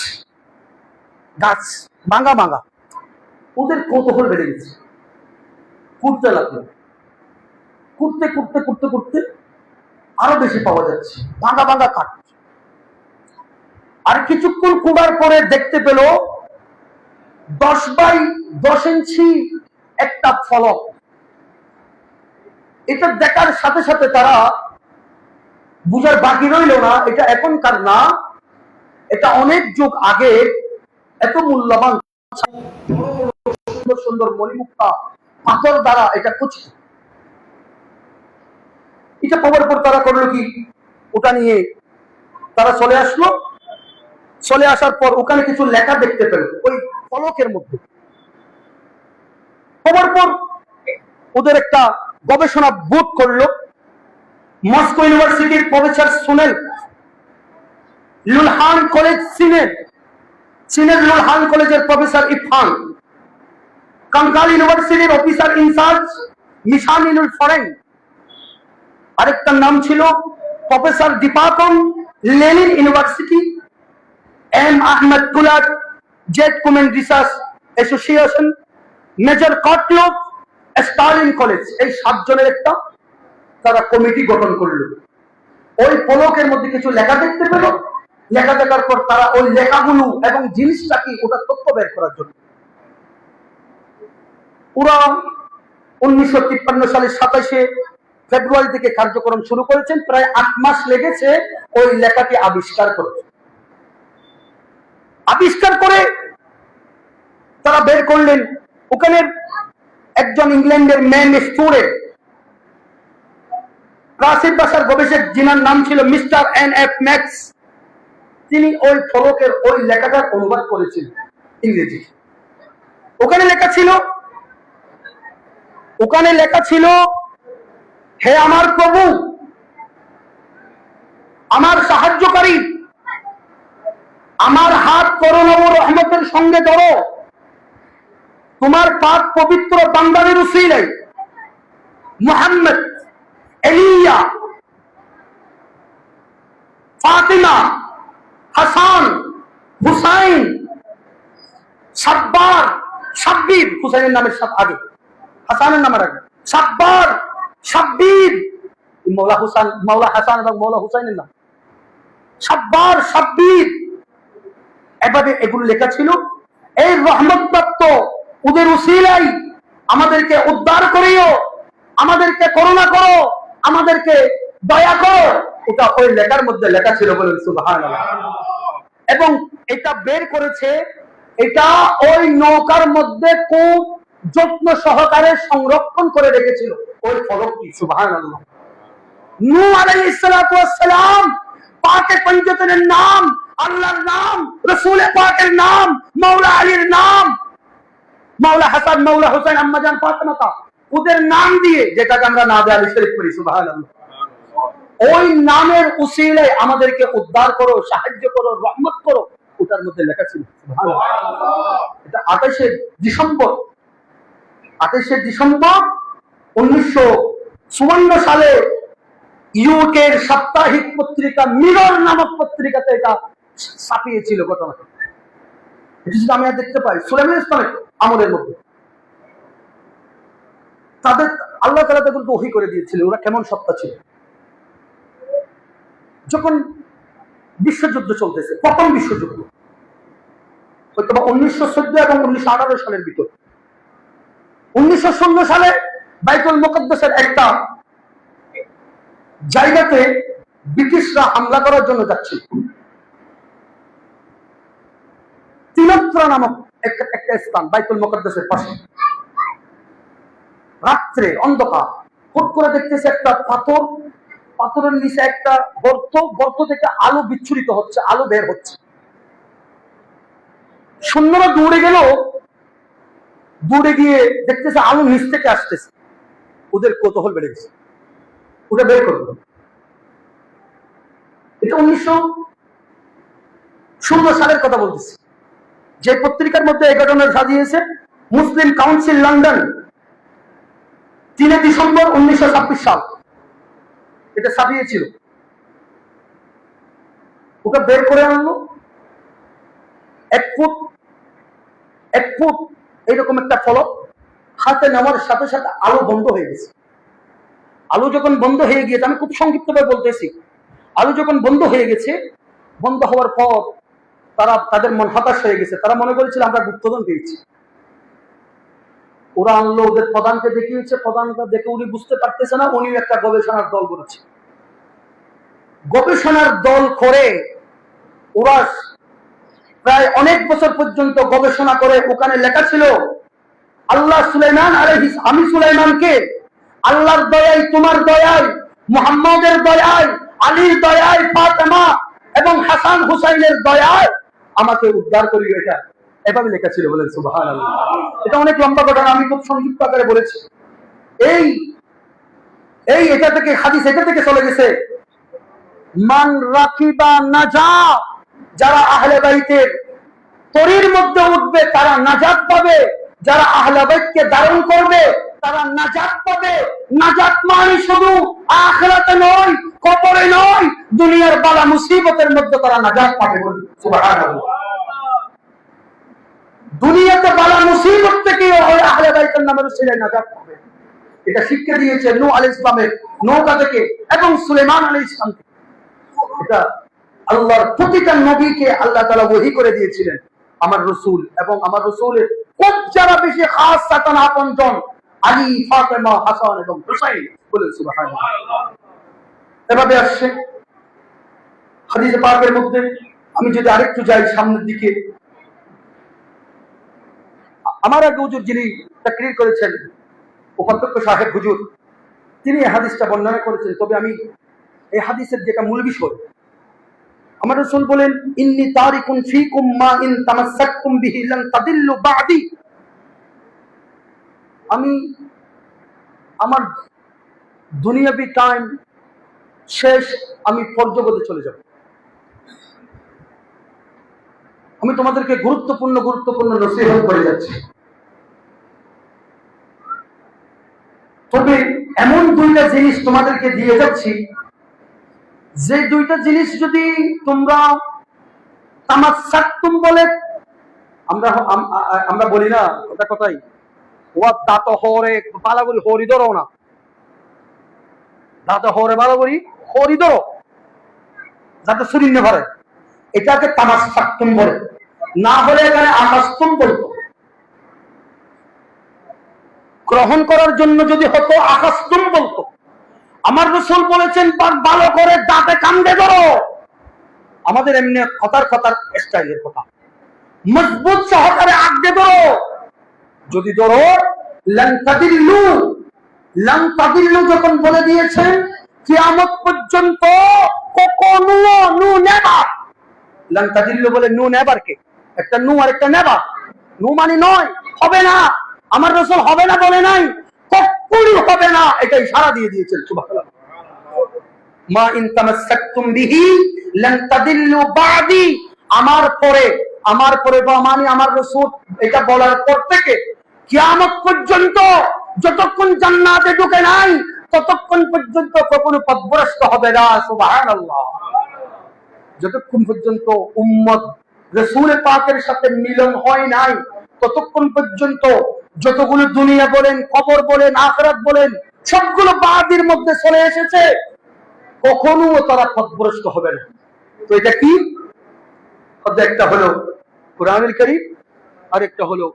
গাছ, ভাঙা ভাঙা। ওদের কৌতূহল বেড়ে গেছে, কুড়তে লাগলো, কুড়তে কুড়তে কুড়তে কুড়তে আরো বেশি পাওয়া যাচ্ছে ভাঙা ভাঙা কাঠ। আর কিছুক্ষণ কুড়ার পরে দেখতে পেল 10 বাই 10 ইঞ্চি একটা ফলক। এটা দেখার সাথে সাথে তারা বুঝার বাকি রইল না, এটা এখনকার না, এটা অনেক যুগ আগে এত মূল্যবান সুন্দর সুন্দর মণিমুক্তা পাথর দ্বারা এটা খচিত। এটা পাওয়ার পর তারা করলো কি, ওটা নিয়ে তারা চলে আসলো। চলে আসার পর ওখানে কিছু লেখা দেখতে পেল ওই ফলকের মধ্যে। পাওয়ার পর ওদের একটা গবেষণা বোর্ড করলো। মস্কো ইউনিভার্সিটির প্রফেসর সুনেল লুলহান কলেজ, চীনের লুলহান কলেজের প্রফেসর ইরফান, কাঙ্গাল ইউনিভার্সিটির অফিসার ইনচার্জ মিশানিনুল ফরেন, আরেকটার নাম ছিল প্রফেসর দীপাকন, লেনিন ইউনিভার্সিটি, এম আহমেদ তুলার, জেড কুমেন রিসার্চ অ্যাসোসিয়েশন, মেজর কটলো, স্টালিন কলেজ। এই 7 জনের একটা তারা কমিটি গঠন করলো। ওই ফলকের মধ্যে কিছু লেখা দেখতে পেল। লেখা দেখার পর তারা ওই লেখাগুলো এবং জিনিসটা কি, ওটা তথ্য বের করার জন্য পুরা 1953 সালের 27শে ফেব্রুয়ারি থেকে কার্যক্রম শুরু করেছেন। প্রায় 8 মাস লেগেছে ওই লেখাটি আবিষ্কার করতে। আবিষ্কার করে তারা বের করলেন, ওখানে একজন ইংল্যান্ডের ম্যান স্টুডেন্ট, প্রাচীন ভাষার গবেষক, যিনার নাম ছিল মিস্টার NF ম্যাক্স, তিনি ওই ফলকের ওই লেখাটার অনুবাদ করেছিলেন ইংরেজি। ওখানে লেখা ছিল, হে আমার প্রভু, আমার সাহায্যকারী, আমার হাত করুণা ও রহমতের সঙ্গে ধরো, তোমার পাক পবিত্র বান্দাদের উসিলায় মুহাম্মদ, এলিয়া, ফাতিমা, হাসান, হুসাইন, সাব্বার, সাব্বির, হুসাইনের নামের সাথে আগে, হাসানের নামের আগে, সাব্বার, সাব্বির, মৌলা হুসাইন, মৌলা হাসান এবং মৌলা হুসাইনের নাম, সাব্বার, সাব্বির, এভাবে এগুলো লেখা ছিল। এই রহমত প্রাপ্ত ওদের উসিলাই আমাদেরকে উদ্ধার করিও, আমাদেরকে করুণা করো, আমাদেরকে দয়া করো, এটা ওই লেখার মধ্যে লেখা ছিল, বলেন সুবহানাল্লাহ। এবং এটা বের করেছে, এটা ওই নৌকার মধ্যে খুব যত্ন সহকারে সংরক্ষণ করে রেখেছিল ওই ফলকটি, সুবহানাল্লাহ। নূহ আলাইহিস সালাতু ওয়াস সালাম পাকে পঞ্চতনের নাম, আল্লাহর নাম, রাসূল পাকের নাম, মাওলা আলীর নাম, মাওলা হাসান, মাওলা হুসাইন, আম্মা জান ফাতেমা, ওদের নাম দিয়ে, যেটাকে আমরা নাদে আলী শরীফ করি, সুবহানাল্লাহ, ওই নামের উসিলায় আমাদেরকে উদ্ধার করো, সাহায্য করো, রহমত করো, ওটার মধ্যে লেখা ছিল, সুবহানাল্লাহ। এটা 28শে ডিসেম্বর 1954 সালে ইউকের সাপ্তাহিক পত্রিকা মিরর নামক পত্রিকাতে এটা ছাপিয়েছিল ঘটনাটা। এটা যদি আমি আর দেখতে পাই সুলাইমান ইসলামের আমলের মধ্যে, তাদের আল্লাহ তাআলা তাদেরকে ওহী করে দিয়েছিলেন ওরা কেমন সত্তা ছিল। যখন বিশ্বযুদ্ধ চলতেছে, প্রথম বিশ্বযুদ্ধ হয়তো 1914 এবং 1918 সালের ভিতর, 1916 সালে বাইতুল মুকদ্দাসের একটা জায়গাতে ব্রিটিশরা হামলা করার জন্য যাচ্ছিল। তিনত্রা নামক একটা স্থান বাইতুল মুকদ্দাসের পাশে, রাত্রে অন্ধকার, হুট করে দেখতেছে একটা পাথর, পাথরের নিচে একটা গর্ত, গর্ত থেকে আলো বিচ্ছুরিত হচ্ছে, আলো বের হচ্ছে। সৈন্যরা দৌড়ে গেল, দৌড়ে গিয়ে দেখতেছে আলো নিচ থেকে আসতেছে, ওদের কৌতূহল বেড়ে গেছে, ওটা বের করলো। এটা 1916 সালের কথা বলতেছি, যে পত্রিকার মধ্যে এই ঘটনা সাজিয়েছে মুসলিম কাউন্সিল লন্ডন, 3 ডিসেম্বর 1926 সাল এটা ছাপিয়েছিল। ওটা বের করে আনলো, 1 ফুট এইরকম একটা ফলক, হাতে নেওয়ার সাথে সাথে আলো বন্ধ হয়ে গেছে। আলো যখন বন্ধ হয়ে গিয়েছে, আমি খুব সংক্ষিপ্তভাবে বলতেছি, আলো যখন বন্ধ হয়ে গেছে, বন্ধ হওয়ার পর তাদের মন হতাশ হয়ে গেছে, তারা মনে করেছিল আমরা গুপ্তধন পেয়েছি। ওরা আনলো, ওদের প্রধানকে দেখিয়েছে, প্রধানটা দেখে উনি বুঝতে পারতেছে না, উনি একটা গবেষণার দল করেছে। গবেষণার দল করে ওরা প্রায় অনেক বছর পর্যন্ত গবেষণা করে, ওখানে লেখা ছিল আল্লাহ সুলাইমান আলাইহিস, আমি সুলাইমানকে আল্লাহর দয়ায়, তোমার দয়ায়, মুহাম্মাদের দয়ায়, আলীর দয়ায়, ফাতেমা এবং হাসান হুসাইনের দয়ায় আমাকে উদ্ধার করিও, এটা এভাবে লেখা ছিল, বলেন সুবহানাল্লাহ। এটা অনেক লম্বা ঘটনা, আমি খুব সংক্ষিপ্ত আকারে বলেছি। এটা থেকে হাদিস, এটা থেকে চলে গেছে মান রাকিবা নাজা, যারা আহলে বাইতের তরির মধ্যে উঠবে তারা নাজাত পাবে, যারা আহলে বাইতকে ধারণ করবে তারা নাজাত পাবে। নাজাত মানে শুধু আখিরাতে নয়, কবরে নয়, দুনিয়ার বালা মুসিবতের মধ্যে তারা নাজাত পাবে, সুবহানাল্লাহ। দুনিয়াতে বালা মুসিবত থেকে ওই আহলে বাইতের নামের উসিলায় নাজাত পাবে। এটা শিক্ষা দিয়েছে নূহ আলাইহিস সালামের নৌকা থেকে এবং সুলাইমান আলাইহিস সালাম থেকে। এটা আল্লাহর প্রতিটা নবীকে আল্লাহ তাআলা ওহী করে দিয়েছিলেন, আমার রাসূল এবং আমার রাসূলের খুব যারা বেশি খাস সাতান আপনজন আলী, ফাতেমা, হাসান এবং হুসাইন, বলেন সুবহানাল্লাহ। এভাবে আসছে হাদিস পাকের মধ্যে। আমি যদি আরেকটু যাই সামনের দিকে, আমার আগে হুজুর যিনি তাকরীর করেছেন উপাধ্যক্ষ সাহেব হুজুর, তিনি এই হাদিসটা বর্ণনা করেছেন। তবে আমি এই হাদিসের যেটা মূল বিষয়, আমার রাসূল বলেন ইন্নী তারিকুন ফীকুম মা ইন তামাসসাকতুম বিহি লান তাদিল্লু বা'দি, আমি আমার দুনিয়াবি টাইম শেষ, আমি পরজগতে চলে যাব। আমি তোমাদেরকে গুরুত্বপূর্ণ নসিহত করে যাচ্ছি। তবে এমন দুইটা জিনিস তোমাদেরকে দিয়ে যাচ্ছি, যে দুইটা জিনিস যদি তোমরা তামাসসাকতুম বলে, আমরা বলি না কথাই, ওয়া দাঁত হরে বালাগুড়ি হরি ধরো না, দাঁত হরে বালাগুড়ি হরি ধরো, যাতে শরীর ভরে, এটাকে তামাসসাকতুম বলে। না হলে এখানে আকাশতুম বলতো। গ্রহণ করার জন্য যদি হতো আকাশতুম বলতো। আমার রাসূল বলেছেন ভালো করে দাঁতে কামড়ে ধরো। আমাদের এমনি কথার স্টাইলের কথা, মজবুত সহকারে আঁকড়ে ধরো। যদি ধরো লান তাদিল্লু যখন বলে দিয়েছেন কিয়ামত পর্যন্ত কখনো নু নেভার। লান তাদিল্লু বলে নু নেভার কে, একটা নু আর একটা নেভার। নু মানে নয়, হবে না। আমার রাসূল হবে না বলে নাই, কখনোই হবে না, এটা ইশারা দিয়ে দিয়েছেন। সুবহানাল্লাহ। মা ইন তামাসসাকতুম বিহি লান তাদিল্লু বাদি। আমার পরে বা মানে আমার রাসূল এটা বলার পর থেকে কিয়ামত পর্যন্ত যতক্ষণ জান্নাতে ঢুকে নাই ততক্ষণ পর্যন্ত কখনো পথভ্রষ্ট হবে না। সুবহানাল্লাহ। যতক্ষণ পর্যন্ত উম্মত রাসূল পাকের সাথে মিলন হয় নাই ততক্ষণ পর্যন্ত যতগুলো দুনিয়া বলেন, কবর বলেন, আখিরাত বলেন, সবগুলো বাদির মধ্যে চলে এসেছে, কখনো তারা পথভ্রষ্ট হবে না। তো এটা কি? একটা হলো কুরআনুল কারীম, আর একটা হলো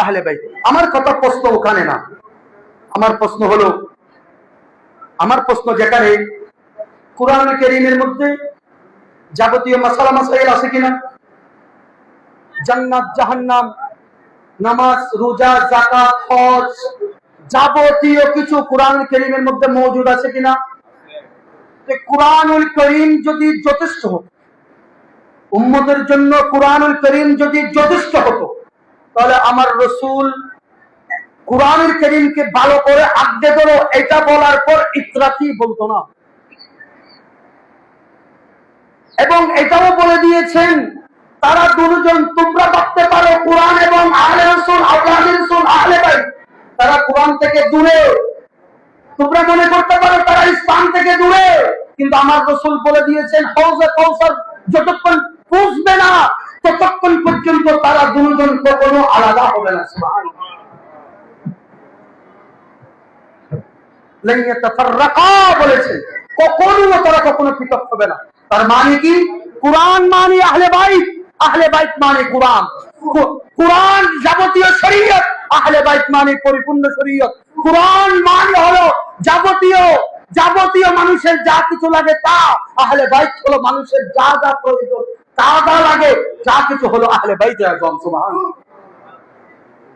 আহলে বাইত। আমার কথা প্রশ্ন ওখানে না, আমার প্রশ্ন যেখানে কুরআনুল কারীমের মধ্যে যাবতীয় মাসালা মাসাইল আছে কিনা, জান্নাত জাহান্নাম, নামাজ রোজা যাকাত হজ, যাবতীয় কিছু কুরআনুল কারীমের মধ্যে মওজুদ আছে কিনা। কুরআনুল কারীম যদি যথেষ্ট হতো, উম্মতের জন্য কুরআনুল কারীম যদি যথেষ্ট হতো, তাহলে আমার রাসূল কুরআনুল কারীমকে ভালো করে আঁকড়ে ধরো এটা বলার পর ইকরাতি বলতো না। এবং এটাও বলে দিয়েছেন তারা দুজন, তোমরা ভাবতে পারো কুরআন এবং আহলে রাসূল, আওলাদ রাসূল, আহলে বাইত তারা কুরআন থেকে দূরে, তোমরা মনে করতে পারো তারা ইসলাম থেকে দূরে, কিন্তু আমার রাসূল বলে দিয়েছেন হাউজে কাউসার যতক্ষণ পৌঁছবে না ততক্ষণ পর্যন্ত তারা দুজন কখনো আলাদা হবে না। সুবহানাল্লাহ। লান ইয়াতাফাররাকা বলেছেন, কখনো পৃথক হবে না। তার মানে কি? কুরআন মানে আহলে বাইত, আহলে বাইত মানে কুরআন। কুরআন যাবতীয় শরীয়ত, আহলে বাইত মানে পরিপূর্ণ শরীয়ত। কুরআন মানে হলো যাবতীয় মানুষের যা কিছু লাগে তা, আহলে বাইত হলো মানুষের যা যা প্রয়োজন তা যা লাগে যা কিছু হলো আহলে বাইতের আজম। সুবহানাল্লাহ।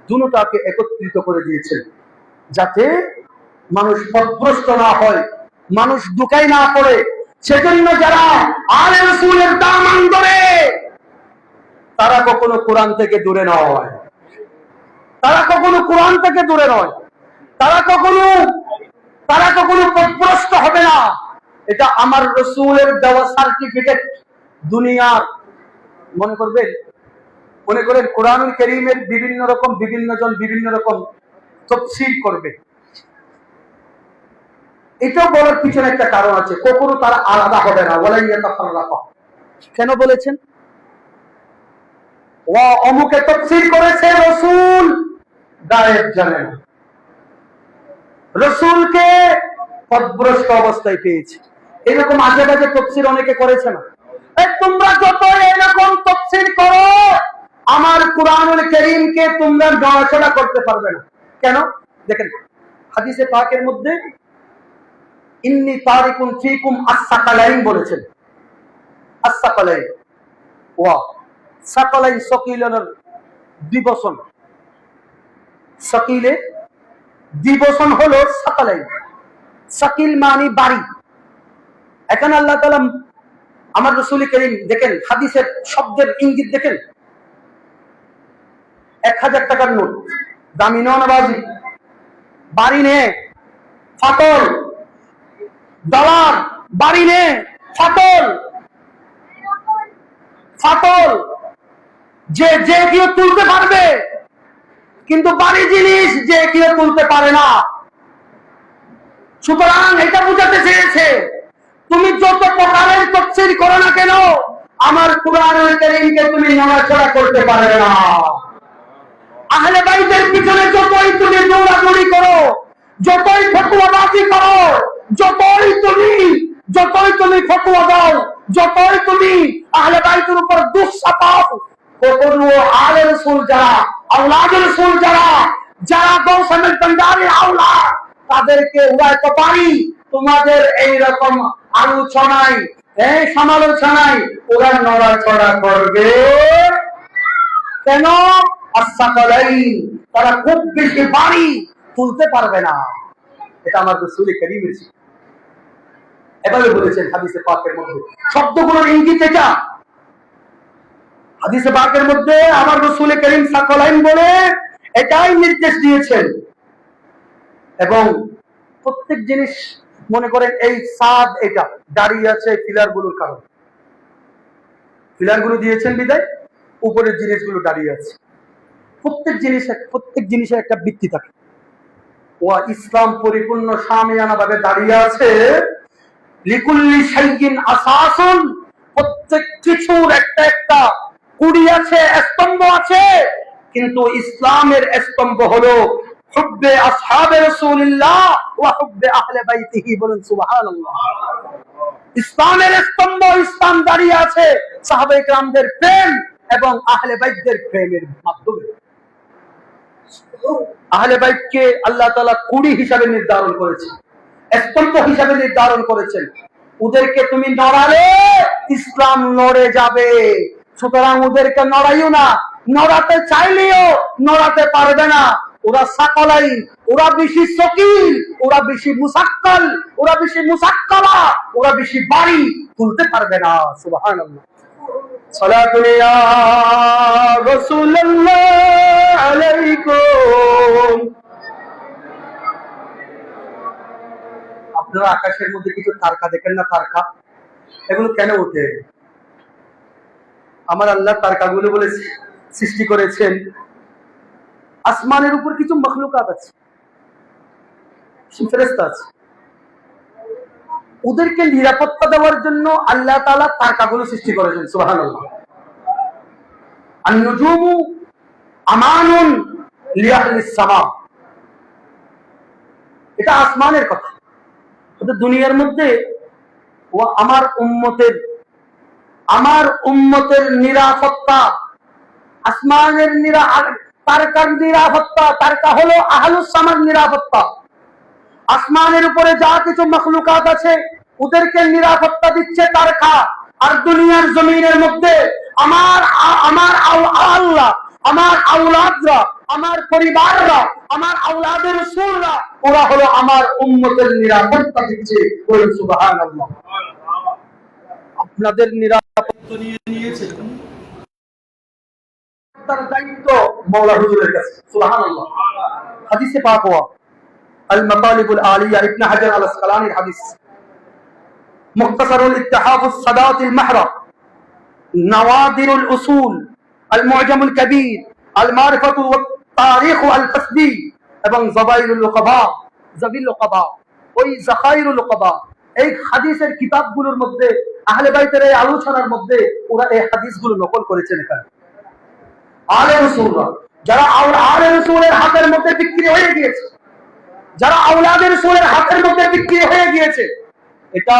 দুটোটাকে একত্রিত করে দিয়েছেন যাতে মানুষ পথভ্রষ্ট না হয়, মানুষ দুঃখায় না পড়ে। সেজন্য যারা আহলে রাসূলের দামান ধরে তারা কখনো কোরআন থেকে দূরে নয়, তারা কখনো কোরআন থেকে দূরে নয়, তারা কখনো পথভ্রষ্ট হবে না। এটা আমার রাসূলের দেওয়া সার্টিফিকেট। দুনিয়ার মনে করেন কুরআনুল কারীমের বিভিন্ন জন বিভিন্ন রকম তাফসীর করবে, এটাও বলার পিছনে একটা কারণ আছে, কখনো তারা আলাদা হবে না। ওয়ালা ইয়াতাফাররাকা কেন বলেছেন? ওয়া অমুকে তাফসীর করেছে, রাসূল গায়েব জানে না, রাসূলকে পথভ্রষ্ট অবস্থায় পেয়েছে। এরকম আজেবাজে তাফসীর অনেকে করেছে না। তোমরা যত এরকম তাফসীর করো আমার কুরআনুল কারীমকে তোমরা নড়াচড়া করতে পারবে না। কেন? দেখেন হাদিসে পাকের মধ্যে ইন্নী তারিকুন ফীকুম আস-সাকালাইন বলেছেন। আস-সাকালাইন ওয়া সাকালাইন সাকিলানের দ্বিবচন, সাকিলে দ্বিবচন হলো সাকালাইন। সাকিল মানে বাড়ি। এখানে আল্লাহ তাআলা আমার রাসূল কারীম দেখেন হাদিসের শব্দের ইঙ্গিত দেখেন, 1000 টাকার নোট, দামি নবাজি, বাড়ি নে ফাটল, ডলার বাড়ি নে ফাটল, যে যে কেউ তুলতে পারবে, কিন্তু বাড়ি জিনিস যে কেউ তুলতে পারে না। সুতরাং এটা বুঝাতে চেয়েছে, তুমি যত প্রকারের তাফসীর করো না কেন, আমার কুরআনুল কারীমকে তুমি নড়াচড়া করতে পারবে না। আহলে বাইতের পিছনে যতই তুমি দৌড়াদৌড়ি করো, যতই ফতোয়াবাজি করো, যতই তুমি ফতোয়া দাও, যতই তুমি আহলে বাইতের উপর দোষ চাপাও, কখনো আলে রাসূল যারা, আওলাদ রাসূল যারা গৌসামের ভান্ডারের আওলাদ, তাদেরকে উড়াইতে পারি। তোমাদের এই রকম আলোচনায়, এই সমালোচনায় ওরা নড়াচড়া করবে কেন? আসসাকালাইন, তারা খুব বেশি বাড়ি তুলতে পারবে না। এটা আমার রাসূল কারীমের ছিল। এভাবে বলেছেন হাদিসে পাকের মধ্যে। শব্দগুলোর ইঙ্গিত এটা। হাদিসে পাকের মধ্যে আমার রাসূল কারীম সাকালাইন বলে এটাই নির্দেশ দিয়েছেন। এবং প্রত্যেক জিনিস মনে করেন এই সাদ, এটা দাঁড়িয়ে আছে পিলারগুলোর কারণে। পিলারগুলো দিয়েছেন বিদায় উপরের জিনিসগুলো দাঁড়িয়ে আছে। প্রত্যেক জিনিসের একটা ভিত্তি থাকে। ও ইসলাম পরিপূর্ণ শামিয়ানা ভাবে দাঁড়িয়ে আছে। লিকুল্লি শাইইন আসাসুন, প্রত্যেক কিছুর একটা কুড়ি আছে, স্তম্ভ আছে। কিন্তু ইসলামের স্তম্ভ হলো হুব্বে আসহাবে রাসূলিল্লাহ ওয়া হুব্বে আহলে বাইতিহি। বলেন সুবহানাল্লাহ। ইসলামের স্তম্ভ, ইসলাম দাঁড়িয়ে আছে সাহাবায়ে কেরামদের প্রেম এবং আহলে বাইতদের প্রেমের মাধ্যমে। আহলে বাইতকে আল্লাহ তাআলা কুড়ি হিসাবে নির্ধারণ করেছেন, স্তম্ভ হিসাবে নির্ধারণ করেছেন। ওদেরকে তুমি নড়ালে ইসলাম নড়ে যাবে। সুতরাং ওদেরকে নড়াইও না, নড়াতে চাইলেও নড়াতে পারবে না। ওরা সাকালাইন, ওরা বেশি সকিল, ওরা বেশি মুসাক্কাল, ওরা বেশি মুসাক্কালা, ওরা বেশি বাড়ি তুলতে পারবে না। সুবহানাল্লাহ। সালাতুন ইয়া রাসূলুল্লাহ আলাইকুম। আপনারা আকাশের মধ্যে কিছু তারকা দেখেন না? তারকা এগুলো কেন ওঠে? আমার আল্লাহ তারকাগুলো বলে সৃষ্টি করেছেন। আসমানের উপর কিছু মখলুকাত আছে, ফেরেশতা আছে, ওদেরকে নিরাপত্তা দেওয়ার জন্য আল্লাহ তাআলা তারকাগুলো সৃষ্টি করেছেন। সুবহানাল্লাহ। আন-নুজুমু আমানুন লিআহলিস সামা, এটা আসমানের কথা। দুনিয়ার মধ্যে ও আমার উম্মতের নিরাপত্তা, আসমানের তারকার নিরাপত্তা। তারকা হলো আহলুস সামার নিরাপত্তা। আসমানের উপরে যা কিছু মখলুকাত আছে ওদেরকে নিরাপত্তা দিচ্ছে তারকা। আর দুনিয়ার জমিনের মধ্যে আমার আল্লাহ, আমার আওলাদরা, আমার পরিবাররা, আমার আওলাদের রাসূলরা, ওরা হলো আমার উম্মতের নিরাপত্তা দিচ্ছে। বলুন সুবহানাল্লাহ। আপনাদের নিরাপত্তা নিয়েছে তার দায়িত্ব মাওলা হুজুরের কাছে। সুবহানাল্লাহ। হাদিসে পাক হওয়া আল মাতালিবুল আলিয়া, ইবনে হাজার আল আসকালানির হাদিস। মুখতাসারুল ইত্তিহাফুস সাদাতিল মাহরা, নওয়াদিরুল উসুল, আল মুআজামুল কবীর, আল মারিফাতু ওয়াত তারিখ আল ফাসদি এবং যাবাইরুল লুকাবা, ওই যাখাইরুল লুকাবা, এই হাদিসের কিতাবগুলোর মধ্যে আহলে বাইতের এই আলোচনার মধ্যে ওরা এই হাদিসগুলো নকল করেছেন। এখানে আলে রাসূলরা যারা আলে রাসূলের হাতের মধ্যে বিক্রি হয়ে গিয়েছে, যারা আওলাদের রাসূলের হাতের মধ্যে বিক্রি হয়ে গিয়েছে, এটা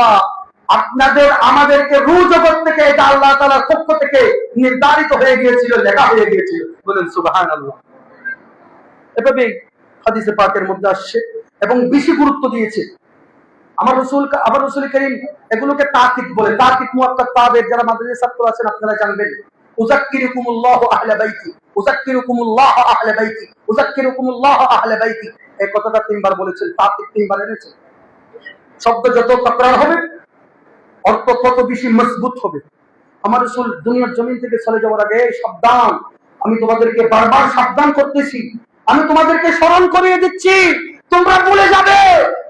আপনাদের আমাদেরকে রূহ জগৎ থেকে, এটা আল্লাহ তাআলার পক্ষ থেকে নির্ধারিত হয়ে গিয়েছিল, লেখা হয়ে গিয়েছিল। বলেন সুবহানাল্লাহ। এভাবে হাদিসে পাকের মধ্যে আসছে এবং বেশি গুরুত্ব দিয়েছে আমার রাসূল কারীম। এগুলোকে তাকিদ বলে। তাকিদ মুআক্কাদ তাবের যারা মাদ্রাসার ছাত্র আছেন আপনারা জানবেন। উযাক্কিরুকুমুল্লাহু আহলা বাইতি, উযাক্কিরুকুমুল্লাহ আহলা বাইতি, উযাক্কিরুকুমুল্লাহ আহলা বাইতি। এই কথাটা তিনবার বলেছেন, তাকিদ তিনবার এনেছেন। শব্দ যত তাকরার হবে অর্থ তত বেশি মজবুত হবে। আমার রাসূল দুনিয়ার জমিন থেকে চলে যাওয়ার আগে সাবধান, আমি তোমাদেরকে বারবার সাবধান করতেছি, আমি তোমাদেরকে স্মরণ করিয়ে দিচ্ছি, তোমরা ভুলে যাবে,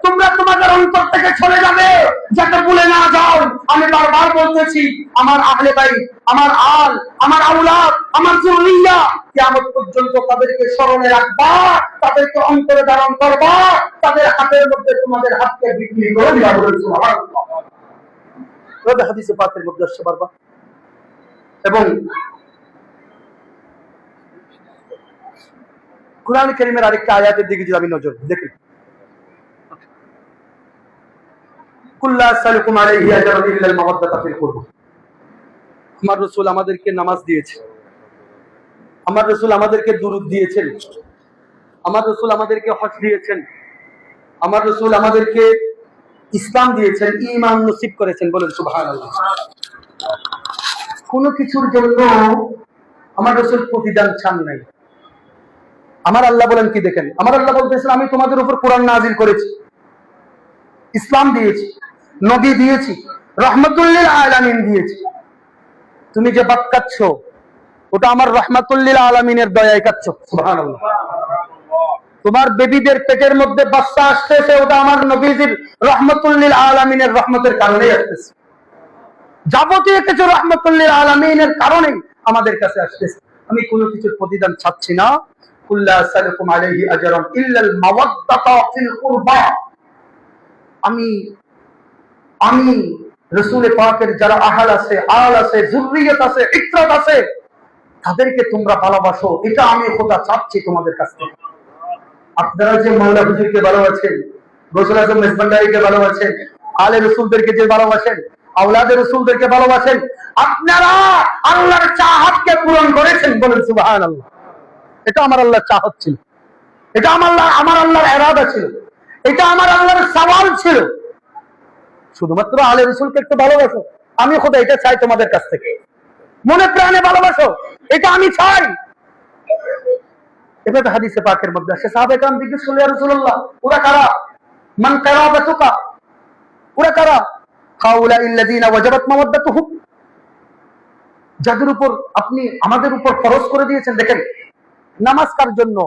তোমরা তোমরা তোমাদের অন্তর থেকে চলে যাবে, যাতে ভুলে না যাও। আমি বারবার বলতেছি, আমার আহলে বাইত, আমার আল, আমার আওলাদ, আমার যুররিয়া, কিয়ামত পর্যন্ত তাদেরকে স্মরণে রাখবা, তাদেরকে অন্তরে ধারণ করবা, তাদের হাতের মধ্যে তোমাদের হাতকে বিক্রি করে দিবা। সুবহানাল্লাহ। তবে হাদিসে পাকের মধ্যে আসছে বারবার। এবং কুরআন কারীমের আরেকটা আয়াতের দিকে যদি আমি নজর দেখি, কুল্লা সালাকুম আলাইহি আজরান ইল্লাল মাওয়াদ্দাতা ফিল কুরবা। আমার রাসূল আমাদেরকে নামাজ দিয়েছে, আমার রাসূল আমাদেরকে দুরূদ দিয়েছেন, আমার রাসূল আমাদেরকে হজ দিয়েছেন, আমার রাসূল আমাদেরকে ইসলাম দিয়েছেন, ঈমান নসিব করেছেন। বলেন সুবহানাল্লাহ। কোন কিছুর জন্য আমার রাসূল প্রতিদান চান নাই। আমার আল্লাহ বলেন কি দেখেন, আমার আল্লাহ বলতেছেন, আমি তোমাদের উপর কোরআন নাযিল করেছি, ইসলাম দিয়েছি, নবী দিয়েছি, রাহমাতুল লিল আলামিন দিয়েছি। তুমি যে ভাত খাচ্ছ, ওটা আমার রাহমাতুল লিল আলামিনের দয়ায় খাচ্ছ। সুবহানাল্লাহ। তোমার বেবিদের পেটের মধ্যে বাচ্চা আসতেছে, ওটা আমার নবীজির রাহমাতুল লিল আলামিনের রহমতের কারণেই আসতেছে। যাবতীয় কিছু রাহমাতুল লিল আলামিনের কারণেই আমাদের কাছে আসতেছে। আমি কোনো কিছুর প্রতিদান চাচ্ছি না। কুল্লা সালাকুম আলাইহি আজরান ইল্লাল মাওয়াদ্দাতা ফিল কুরবা। আমি রাসূল পাকের যারা আহল আছে, আল আছে, যুররিয়ত আছে, ইত্রাত আছে, তাদেরকে তোমরা ভালোবাসো, এটা আমি খোদা চাচ্ছি তোমাদের কাছ থেকে। আপনারা যে মাওলা হুজুরকে ভালোবাসেন, গৌসুল আজম মেজবান্ডারিকে ভালোবাসেন, আলে রাসূলদেরকে যে ভালোবাসেন, আওলাদে রাসূলদেরকে ভালোবাসেন, আপনারা আল্লাহর চাহতকে পূরণ করেছেন। বলেন সুবহানাল্লাহ। এটা আমার আল্লাহর চাহত ছিল, এটা আমার আল্লাহর ইরাদা ছিল, এটা আমার আল্লাহর সওয়াল ছিল। শুধুমাত্র আলে রাসূলকে একটু ভালোবাসো, আমি খোদা এটা চাই তোমাদের কাছ থেকে। মনে প্রাণে ভালোবাসো, এটা আমি চাই। এভাবে হাদিসে পাকের মধ্যে আসে, সাহাবায়ে কেরাম জিজ্ঞেস করলেন, ইয়া রাসূলুল্লাহ, ওরা কারা? মান কারাবাতুকা, ওরা কারা? হাউলা ইল্লাযিনা ওয়াজাবাত মাওয়াদ্দাতুহুম, যাদের উপর আপনি আমাদের উপর ফরজ করে দিয়েছেন। দেখেন, নামাজ কার জন্য?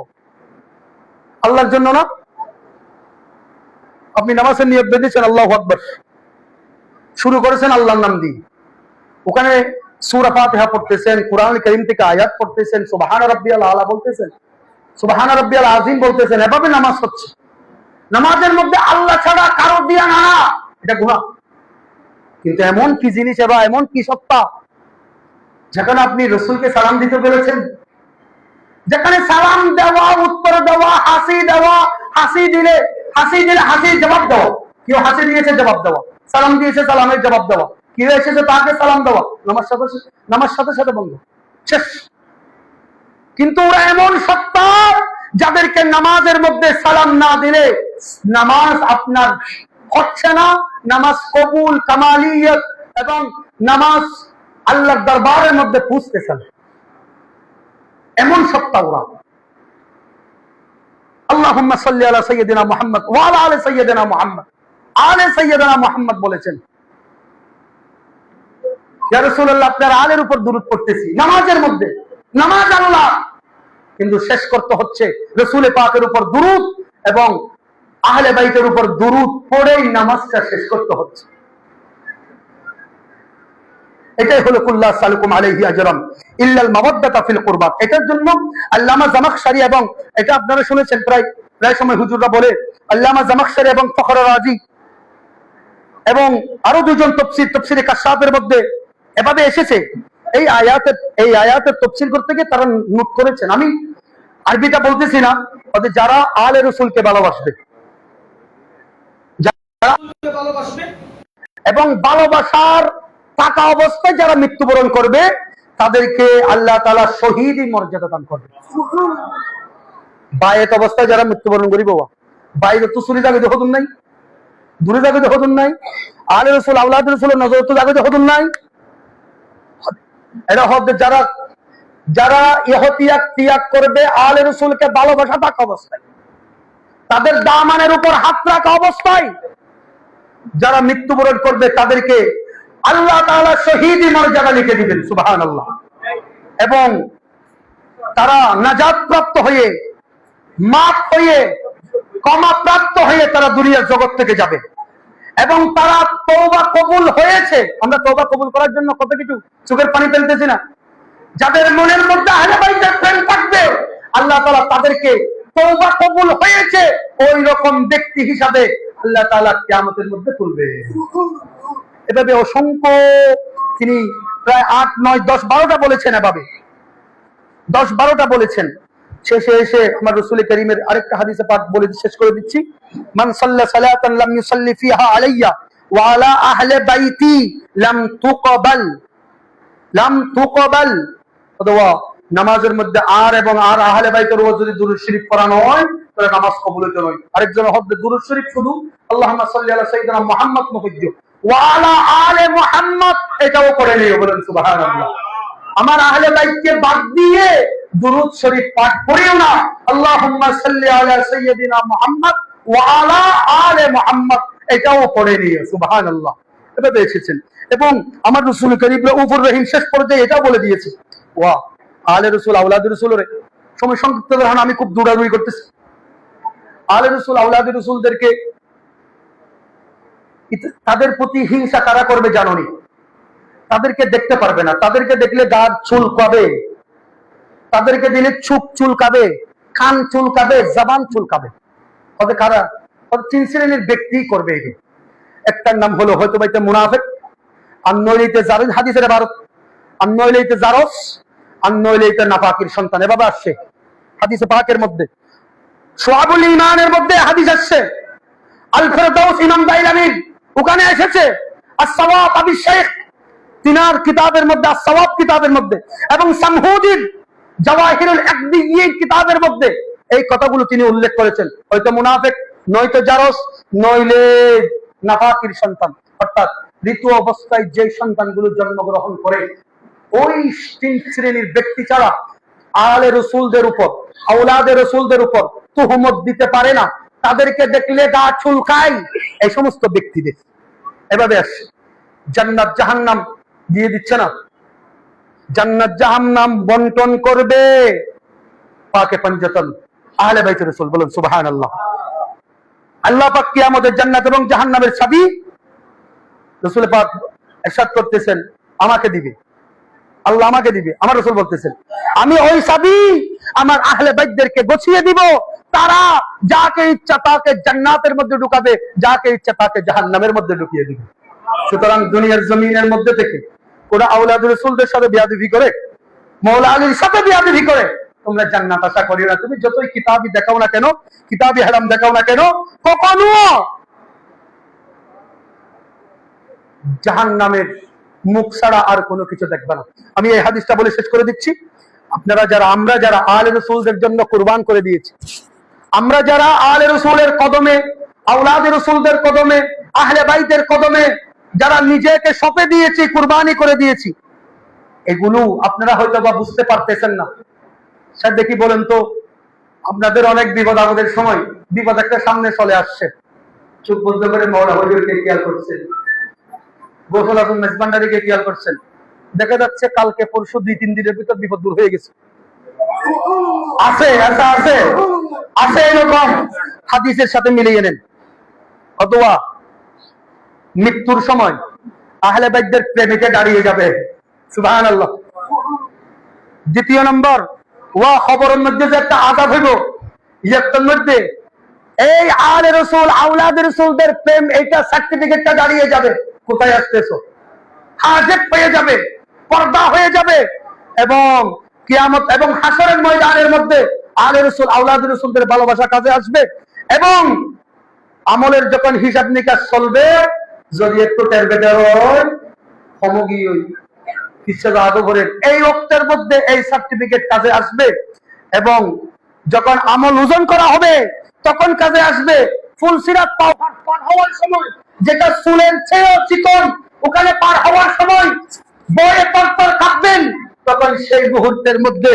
আল্লাহর জন্য না? আপনি নামাজের নিয়ত বেঁধেছেন, আল্লাহু আকবার, শুরু করেছেন আল্লাহর নাম দিয়ে, ওখানে সূরা ফাতিহা পড়তেছেন, কুরআনুল কারীম থেকে আয়াত পড়তেছেন, সুবহান রাব্বিয়াল আলা বলতেছেন, সুবহান রাব্বিয়াল আযীম বলতেছেন, এভাবে নামাজ হচ্ছে। নামাজের মধ্যে আল্লাহ ছাড়া কারো দিয়া না, এটা গুনাহ। কিন্তু এমন কি জিনিস বা এমন কি সত্তা যেখানে আপনি রাসূলকে সালাম দিতে পেরেছেন, যেখানে সালাম দেওয়া, উত্তর দেওয়া, হাসি দেওয়া, হাসি দিলে হাসির জবাব দেওয়া, কেউ হাসি দিয়েছে জবাব দেওয়া, সালাম দিয়েছে সালামের জবাব দেওয়া, কেউ এসেছে তাকে সালাম দেওয়া, নামাজ সাথে সাথে বন্ধ, শেষ। কিন্তু ওরা এমন সত্তা যাদেরকে নামাজের মধ্যে সালাম না দিলে নামাজ আপনার হচ্ছে না, নামাজ কবুল, কামালিয়ত এবং নামাজ আল্লাহর দরবারের মধ্যে পৌঁছতেছে না। এমন সত্তা ওরা। আল্লাহুম্মা সাল্লি আলা সাইয়্যিদিনা মুহাম্মদ ওয়া আলা আলি সাইয়্যিদিনা মুহাম্মদ। আলে সাইয়্যিদিনা মুহাম্মদ বলেছেন, ইয়া রাসূলুল্লাহ, আপনার আলের উপর দুরূদ পড়তেছি নামাজের মধ্যে। নামাজ আল্লাহ, কিন্তু শেষ করতে হচ্ছে রাসূল পাকের উপর দুরূদ এবং আহলে বাইতের উপর দুরূদ পড়েই নামাজটা শেষ করতে হচ্ছে। এটাই হলো কুল্লা সালাকুম আলাইহি আজরান ইল্লাল মাওয়াদ্দাতা ফিল কুরবা। এটার জন্য আল্লামা জামাখশারি, এবং এটা আপনারা শুনেছেন প্রায় সময় হুজুররা বলে, আল্লামা জামাখশারি এবং ফখর রাজি এবং আরো দুজন তফসিরে কাশফের মধ্যে এভাবে এসেছে। এই আয়াতের তফসির করতে গিয়ে তারা নোট করেছেন, আমি আরবিটা বলতেছি না, যারা আলে রাসূলকে ভালোবাসবে, এবং ভালোবাসার থাকা অবস্থায় যারা মৃত্যুবরণ করবে তাদেরকে আল্লাহ তাআলা শহীদি মর্যাদা দান করবে। বায়েত অবস্থায় যারা মৃত্যুবরণ করিব, বাইরে তো চুরি জাগে হতুন নাই, দূরে জাগে হতুন নাই, আলে রাসূল আওলাদ রাসূলের নজর তো জাগে হতুন নাই। এটা হবে যারা ইহতিয়াক ত্যাগ করবে আলে রাসূলকে ভালোবাসা থাকা অবস্থায়, তাদের দামানের উপর হাত রাখা অবস্থায় যারা মৃত্যুবরণ করবে তাদেরকে আল্লাহ তাআলা শহীদি মর্যাদা লিখে দিবেন। সুবহানাল্লাহ। এবং তারা নাজাত প্রাপ্ত হয়ে, মাফ হয়ে ক্ষমা প্রাপ্ত হয়ে তারা দুনিয়ার জগৎ থেকে যাবে এবং তারা তওবা কবুল হয়েছে। আমরা তওবা কবুল করার জন্য কত কিছু চোখের পানি ফেলতেছি না? যাদের মনের মধ্যে আহলে বাইতের প্রেম থাকবে, আল্লাহ তাআলা তাদেরকে তওবা কবুল হয়েছে ওই রকম ব্যক্তি হিসাবে আল্লাহ তাআলা কিয়ামতের মধ্যে তুলবে। এভাবে অসংখ্য তিনি প্রায় 8, 9, 10, 12টা বলেছেন, এভাবে 10-12টা বলেছেন। শেষে এসে আমার রাসূল করিমের আরেকটা হাদিসে পাক বলে শেষ করে দিচ্ছি, মান সাল্লা সালাতান লাম ইউসাল্লি ফিহা আলাইয়া ওয়া আলা আহলি বাইতি লাম তুকবাল। অথবা নামাজের মধ্যে আর এবং আর আহলে বাইতের উপর যদি দুরূদ শরীফ পড়ানো হয় তাহলে নামাজ কবুল হতে নয়। আরেকজন হচ্ছে দুরূদ শরীফ শুধু আল্লাহুম্মা সাল্লি আলা সাইয়্যিদিনা মুহাম্মদ মুহিজ্জু ওয়া আলা আলি মুহাম্মদ, এটাও করে নিও, বলেন সুবহানাল্লাহ। আমার আহলে বাইতকে বাদ দিয়ে দুরূদ শরীফ পাঠ করিও না, আল্লাহুম্মা সাল্লি আলা সাইয়্যিদিনা মুহাম্মদ ওয়া আলা আলি মুহাম্মদ, এটাও পড়ে নিও, সুবহানাল্লাহ। এভাবে এসেছেন। এবং আমার রাসূল করিম উপর রহিম শেষ পর্যায়ে এটাও বলে দিয়েছে, ওয়া আলে রাসূল আওলাদ রাসূলের সময় সংক্ষিপ্ত ধারণা আমি খুব দৌড়াদৌড়ি করতেছি। আলে রাসূল আওলাদ রাসূলদেরকে তাদের প্রতি হিংসা কারা করবে জানোনি? তাদেরকে দেখতে পারবে না, তাদেরকে দেখলে গা চুলকাবে, তাদেরকে দিলে চুপ চুলকাবে, কান চুলকাবে, জবান চুলকাবে। তবে কারা? 3 শ্রেণীর ব্যক্তি করবে এই। একটার নাম হলো হয়তো বাইতে মুনাফিক, আর নইলেতে জারজ, হাদিসের ইবারত, আর নইলেতে জারস, আর নইলেতে নাফাকির সন্তান। এভাবে আসছে হাদিসে পাকের মধ্যে, শুআবুল ঈমানের মধ্যে হাদিস আসছে, আল ফিরদাউস ইমাম দাইলামীর ওখানে এসেছে, আস-সাওয়াব আবি শাইখ তিনার কিতাবের মধ্যে, আস-সাওয়াব কিতাবের মধ্যে, এবং সামহুদির জাওয়াহিরুল আকদিয়্যিন কিতাবের মধ্যে এই কথাগুলো তিনি উল্লেখ করেছেন। হয়তো মুনাফিক, নয়তো জারস, নইলে নাফাকির সন্তান। অর্থাৎ ঋতু অবস্থায় যে সন্তানগুলো জন্মগ্রহণ করে ওই 3 শ্রেণীর ব্যক্তি ছাড়া আলে রাসূলদের উপর, আওলাদে রাসূলদের উপর তুহমত দিতে পারে না। তাদেরকে দেখলে গা চুলকায় এই সমস্ত ব্যক্তিদের। এভাবে আসে জান্নাত জাহান্নাম দিয়ে দিচ্ছে না, জান্নাত জাহান্নাম বন্টন করবে পাকে পঞ্জতন আহলে বাইতের রাসূল, বলুন সুবহানাল্লাহ। আল্লাহ পাক কিয়ামতের জান্নাত এবং জাহান্নামের চাবি রাসূল পাক ইরশাদ করতেছেন আমাকে দিবে, আল্লাহ আমাকে দিবে। আমার রাসূল বলতেছেন আমি ওই চাবি আমার আহলে বাইতদেরকে গছিয়ে দিব, তারা যাকে ইচ্ছা তাকে জান্নাতের মধ্যে ঢুকাবে, যাকে ইচ্ছা তাকে জাহান্নামের মধ্যে ঢুকিয়ে দিবে। সুতরাং দুনিয়ার জমিনের মধ্যে থেকে কোন আওলাদ রাসূলদের সাথে বিয়াদবি করে, মাওলা আলীর সাথে বিয়াদবি করে তোমরা জান্নাত আশা করিও না। তুমি যতই কিতাবই দেখাও না কেন, কিতাবি হারাম দেখাও না কেন, কখনো জাহান্নামের মুখ ছাড়া আর কোনো কিছু দেখবে না। আমি এই হাদিসটা বলে শেষ করে দিচ্ছি। আপনারা যারা, আমরা যারা আলে রাসূলদের জন্য কুরবান করে দিয়েছি, আমরা যারা আলে রাসূলের কদমে, আওলাদে রাসূলদের কদমে, আহলে বাইতের কদমে যারা নিজেকে সঁপে দিয়েছি, কুরবানি করে দিয়েছি, এগুলো আপনারা হয়তো বা বুঝতে পারতেছেন না। স্যার দেখি বলেন তো, আপনাদের অনেক বিপদ আপদের সময় বিপদ একটা সামনে চলে আসছে, চুপ বন্ধ করে মাওলা হুজুরকে খেয়াল করছেন, গোসল আজম মেজবান্ডারিকে খেয়াল করছেন, দেখা যাচ্ছে কালকে পরশু 2-3 দিনের ভিতর বিপদ দূর হয়ে গেছে। আছে আছে আছে আছে এরকম, হাদিসের সাথে মিলিয়ে নেন। অথবা মৃত্যুর সময় আহলে বাইতদের প্রেমিকে দাঁড়িয়ে যাবে, সুবহানাল্লাহ। দ্বিতীয় নম্বর, ওয়া খবরের মধ্যে যে একটা আযাব হইব, ইয়ার মধ্যে এই আলে রাসূল আওলাদ রাসূলদের প্রেম, এইটা সার্টিফিকেটটা দাঁড়িয়ে যাবে। কোথায় আসতেছো? হাজত পেয়ে যাবে, পর্দা হয়ে যাবে, এবং কিয়ামত এবং হাসরের ময়দানের মধ্যে আলে রাসূল আওলাদ রাসূলদের ভালোবাসা কাজে আসবে। এবং আমলের যখন হিসাব নিকাশ চলবে, যদি একটু টের বেটার হয় সমগী ওই ইচ্ছা আদবরের এই ওক্তের মধ্যে এই সার্টিফিকেট কাজে আসবে। এবং যখন আমল ওজন করা হবে তখন কাজে আসবে। ফুলসিরাত পার হওয়ার সময়, যেটা চুলের চেয়েও চিকন, ওখানে পার হওয়ার সময় বয়ে পরপর কাঁপবেন, তখন সেই মুহূর্তের মধ্যে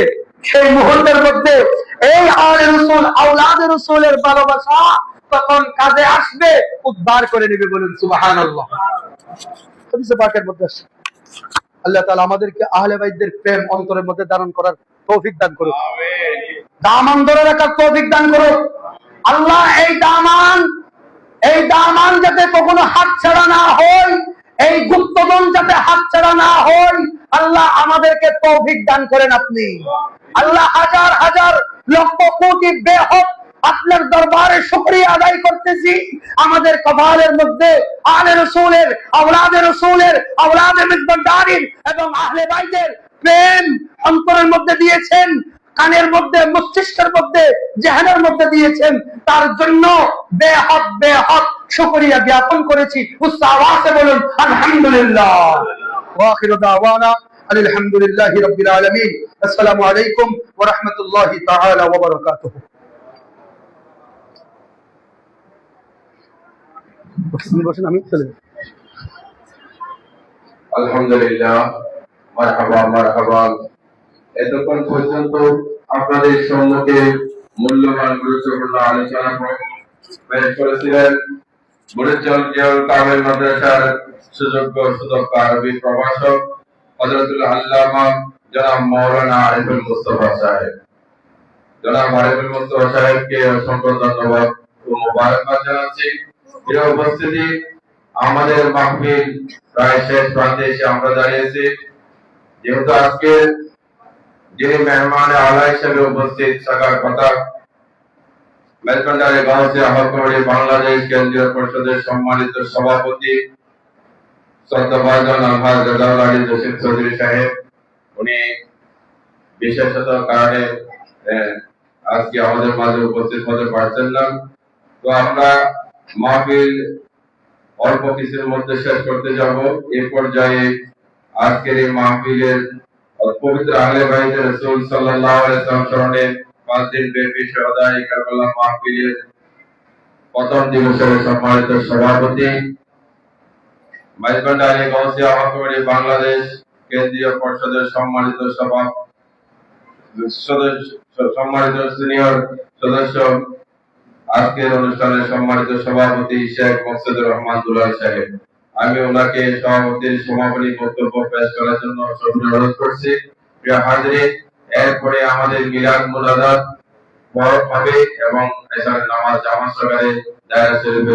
এই আলে রাসূল আওলাদ রাসূলের ভালোবাসা তখন কাজে আসবে, উদ্ধার করে নেবে, বলুন সুবহানাল্লাহ। হাদিসে পাকের মধ্যে আছে, আল্লাহ তাআলা আমাদেরকে আহলে বাইতদের প্রেম অন্তরের মধ্যে ধারণ করার তৌফিক দান করুন, আমিন। দামান ধরে রাখার তৌফিক দান করুন। আল্লাহ এই দামান যাতে কখনো হাতছাড়া না হয়, এই গুপ্তধন যাতে হাতছাড়া না হয়, আল্লাহ আমাদেরকে তৌফিক দান করেন আপনি। আল্লাহ হাজার হাজার লক্ষ কোটি বেহদ আপনার দরবারে শুকরিয়া আদায় করতেছি। আমাদের কপালের মধ্যে আলে রাসূলের, আওলাদে রাসূলের, আওলাদে মিজবারদারির এবং আহলে বাইতের প্রেম অন্তরের মধ্যে দিয়েছেন, কানের মধ্যে, মস্তিষ্কের মধ্যে, জেহেনের মধ্যে দিয়েছেন। তার জন্য বেহদ শুকরিয়া জ্ঞাপন করেছি। উচ্চ আওয়াজে বলুন আলহামদুলিল্লাহ। ওয়া আখিরু দাওয়ানা আলহামদুলিল্লাহি রাব্বিল আলামিন। আসসালামু আলাইকুম ওয়া রাহমাতুল্লাহি তাআলা ওয়া বারাকাতুহু। আমি চলে যাই। আলহামদুলিল্লাহ, মারহাবা মারহাবা। এতক্ষণ পর্যন্ত আপনাদের সম্মুখে মূল্যবান গুরুত্বপূর্ণ আলোচনা পেশ করেছিলেন বরিশাল জিয়াউল কামিল মাদ্রাসার সুযোগ্য সুদক্ষ আরবি প্রভাষক হযরতুল আল্লামা জনাব মাওলানা আরিফুল মুস্তাফা সাহেব। জনাব আরিফুল মুস্তাফা সাহেবকে অসংখ্য ধন্যবাদ ও মোবারকবাদ জানাচ্ছি। প্রিয় উপস্থিতি, আমাদের মাহফিল প্রায় শেষ প্রান্তে এসে আমরা দাঁড়িয়েছি। যেহেতু আজকে যিনি মেহমান আলা হিসেবে উপস্থিত থাকার কথা, মেজবান্ডারি গাউসিয়া হক কমিটি বাংলাদেশ কেন্দ্রীয় পরিষদের সম্মানিত সভাপতি শ্রদ্ধাভাজন আলহাজ রেজাউল আলী জসিম চৌধুরী সাহেব, উনি বিশেষত কারণে আজকে আমাদের মাঝে উপস্থিত হতে পারছেন না। তো আমরা মাহফিল অল্প কিছুর মধ্যে শেষ করতে যাব। এ পর্যায়ে আজকের এই মাহফিলের পবিত্র আহলে বাইতে রাসূল সাল্লাল্লাহু আলাইহি ওয়াসাল্লাম স্মরণে 5 দিন ব্যাপী শাহাদায়ে কারবালা মাহফিলের প্রথম দিবসের সম্মানিত সভাপতি মেজবান্ডারি গাউসিয়া হক কমিটি বাংলাদেশ কেন্দ্রীয় পরিষদের সম্মানিত সিনিয়র সদস্য, আজকের অনুষ্ঠানের সম্মানিত সভাপতি শেখ মোকসেদুর রহমান দুলাল সাহেব, আমি ওনাকে সভাপতির সমাপনী বক্তব্য পেশ করার জন্য অনুরোধ করছি। প্রিয় হাজিরিন, এরপরে আমাদের মিলাদ মুনাজাত হবে এবং এশার নামাজ জামাত সহকারে দায়রা শরীফে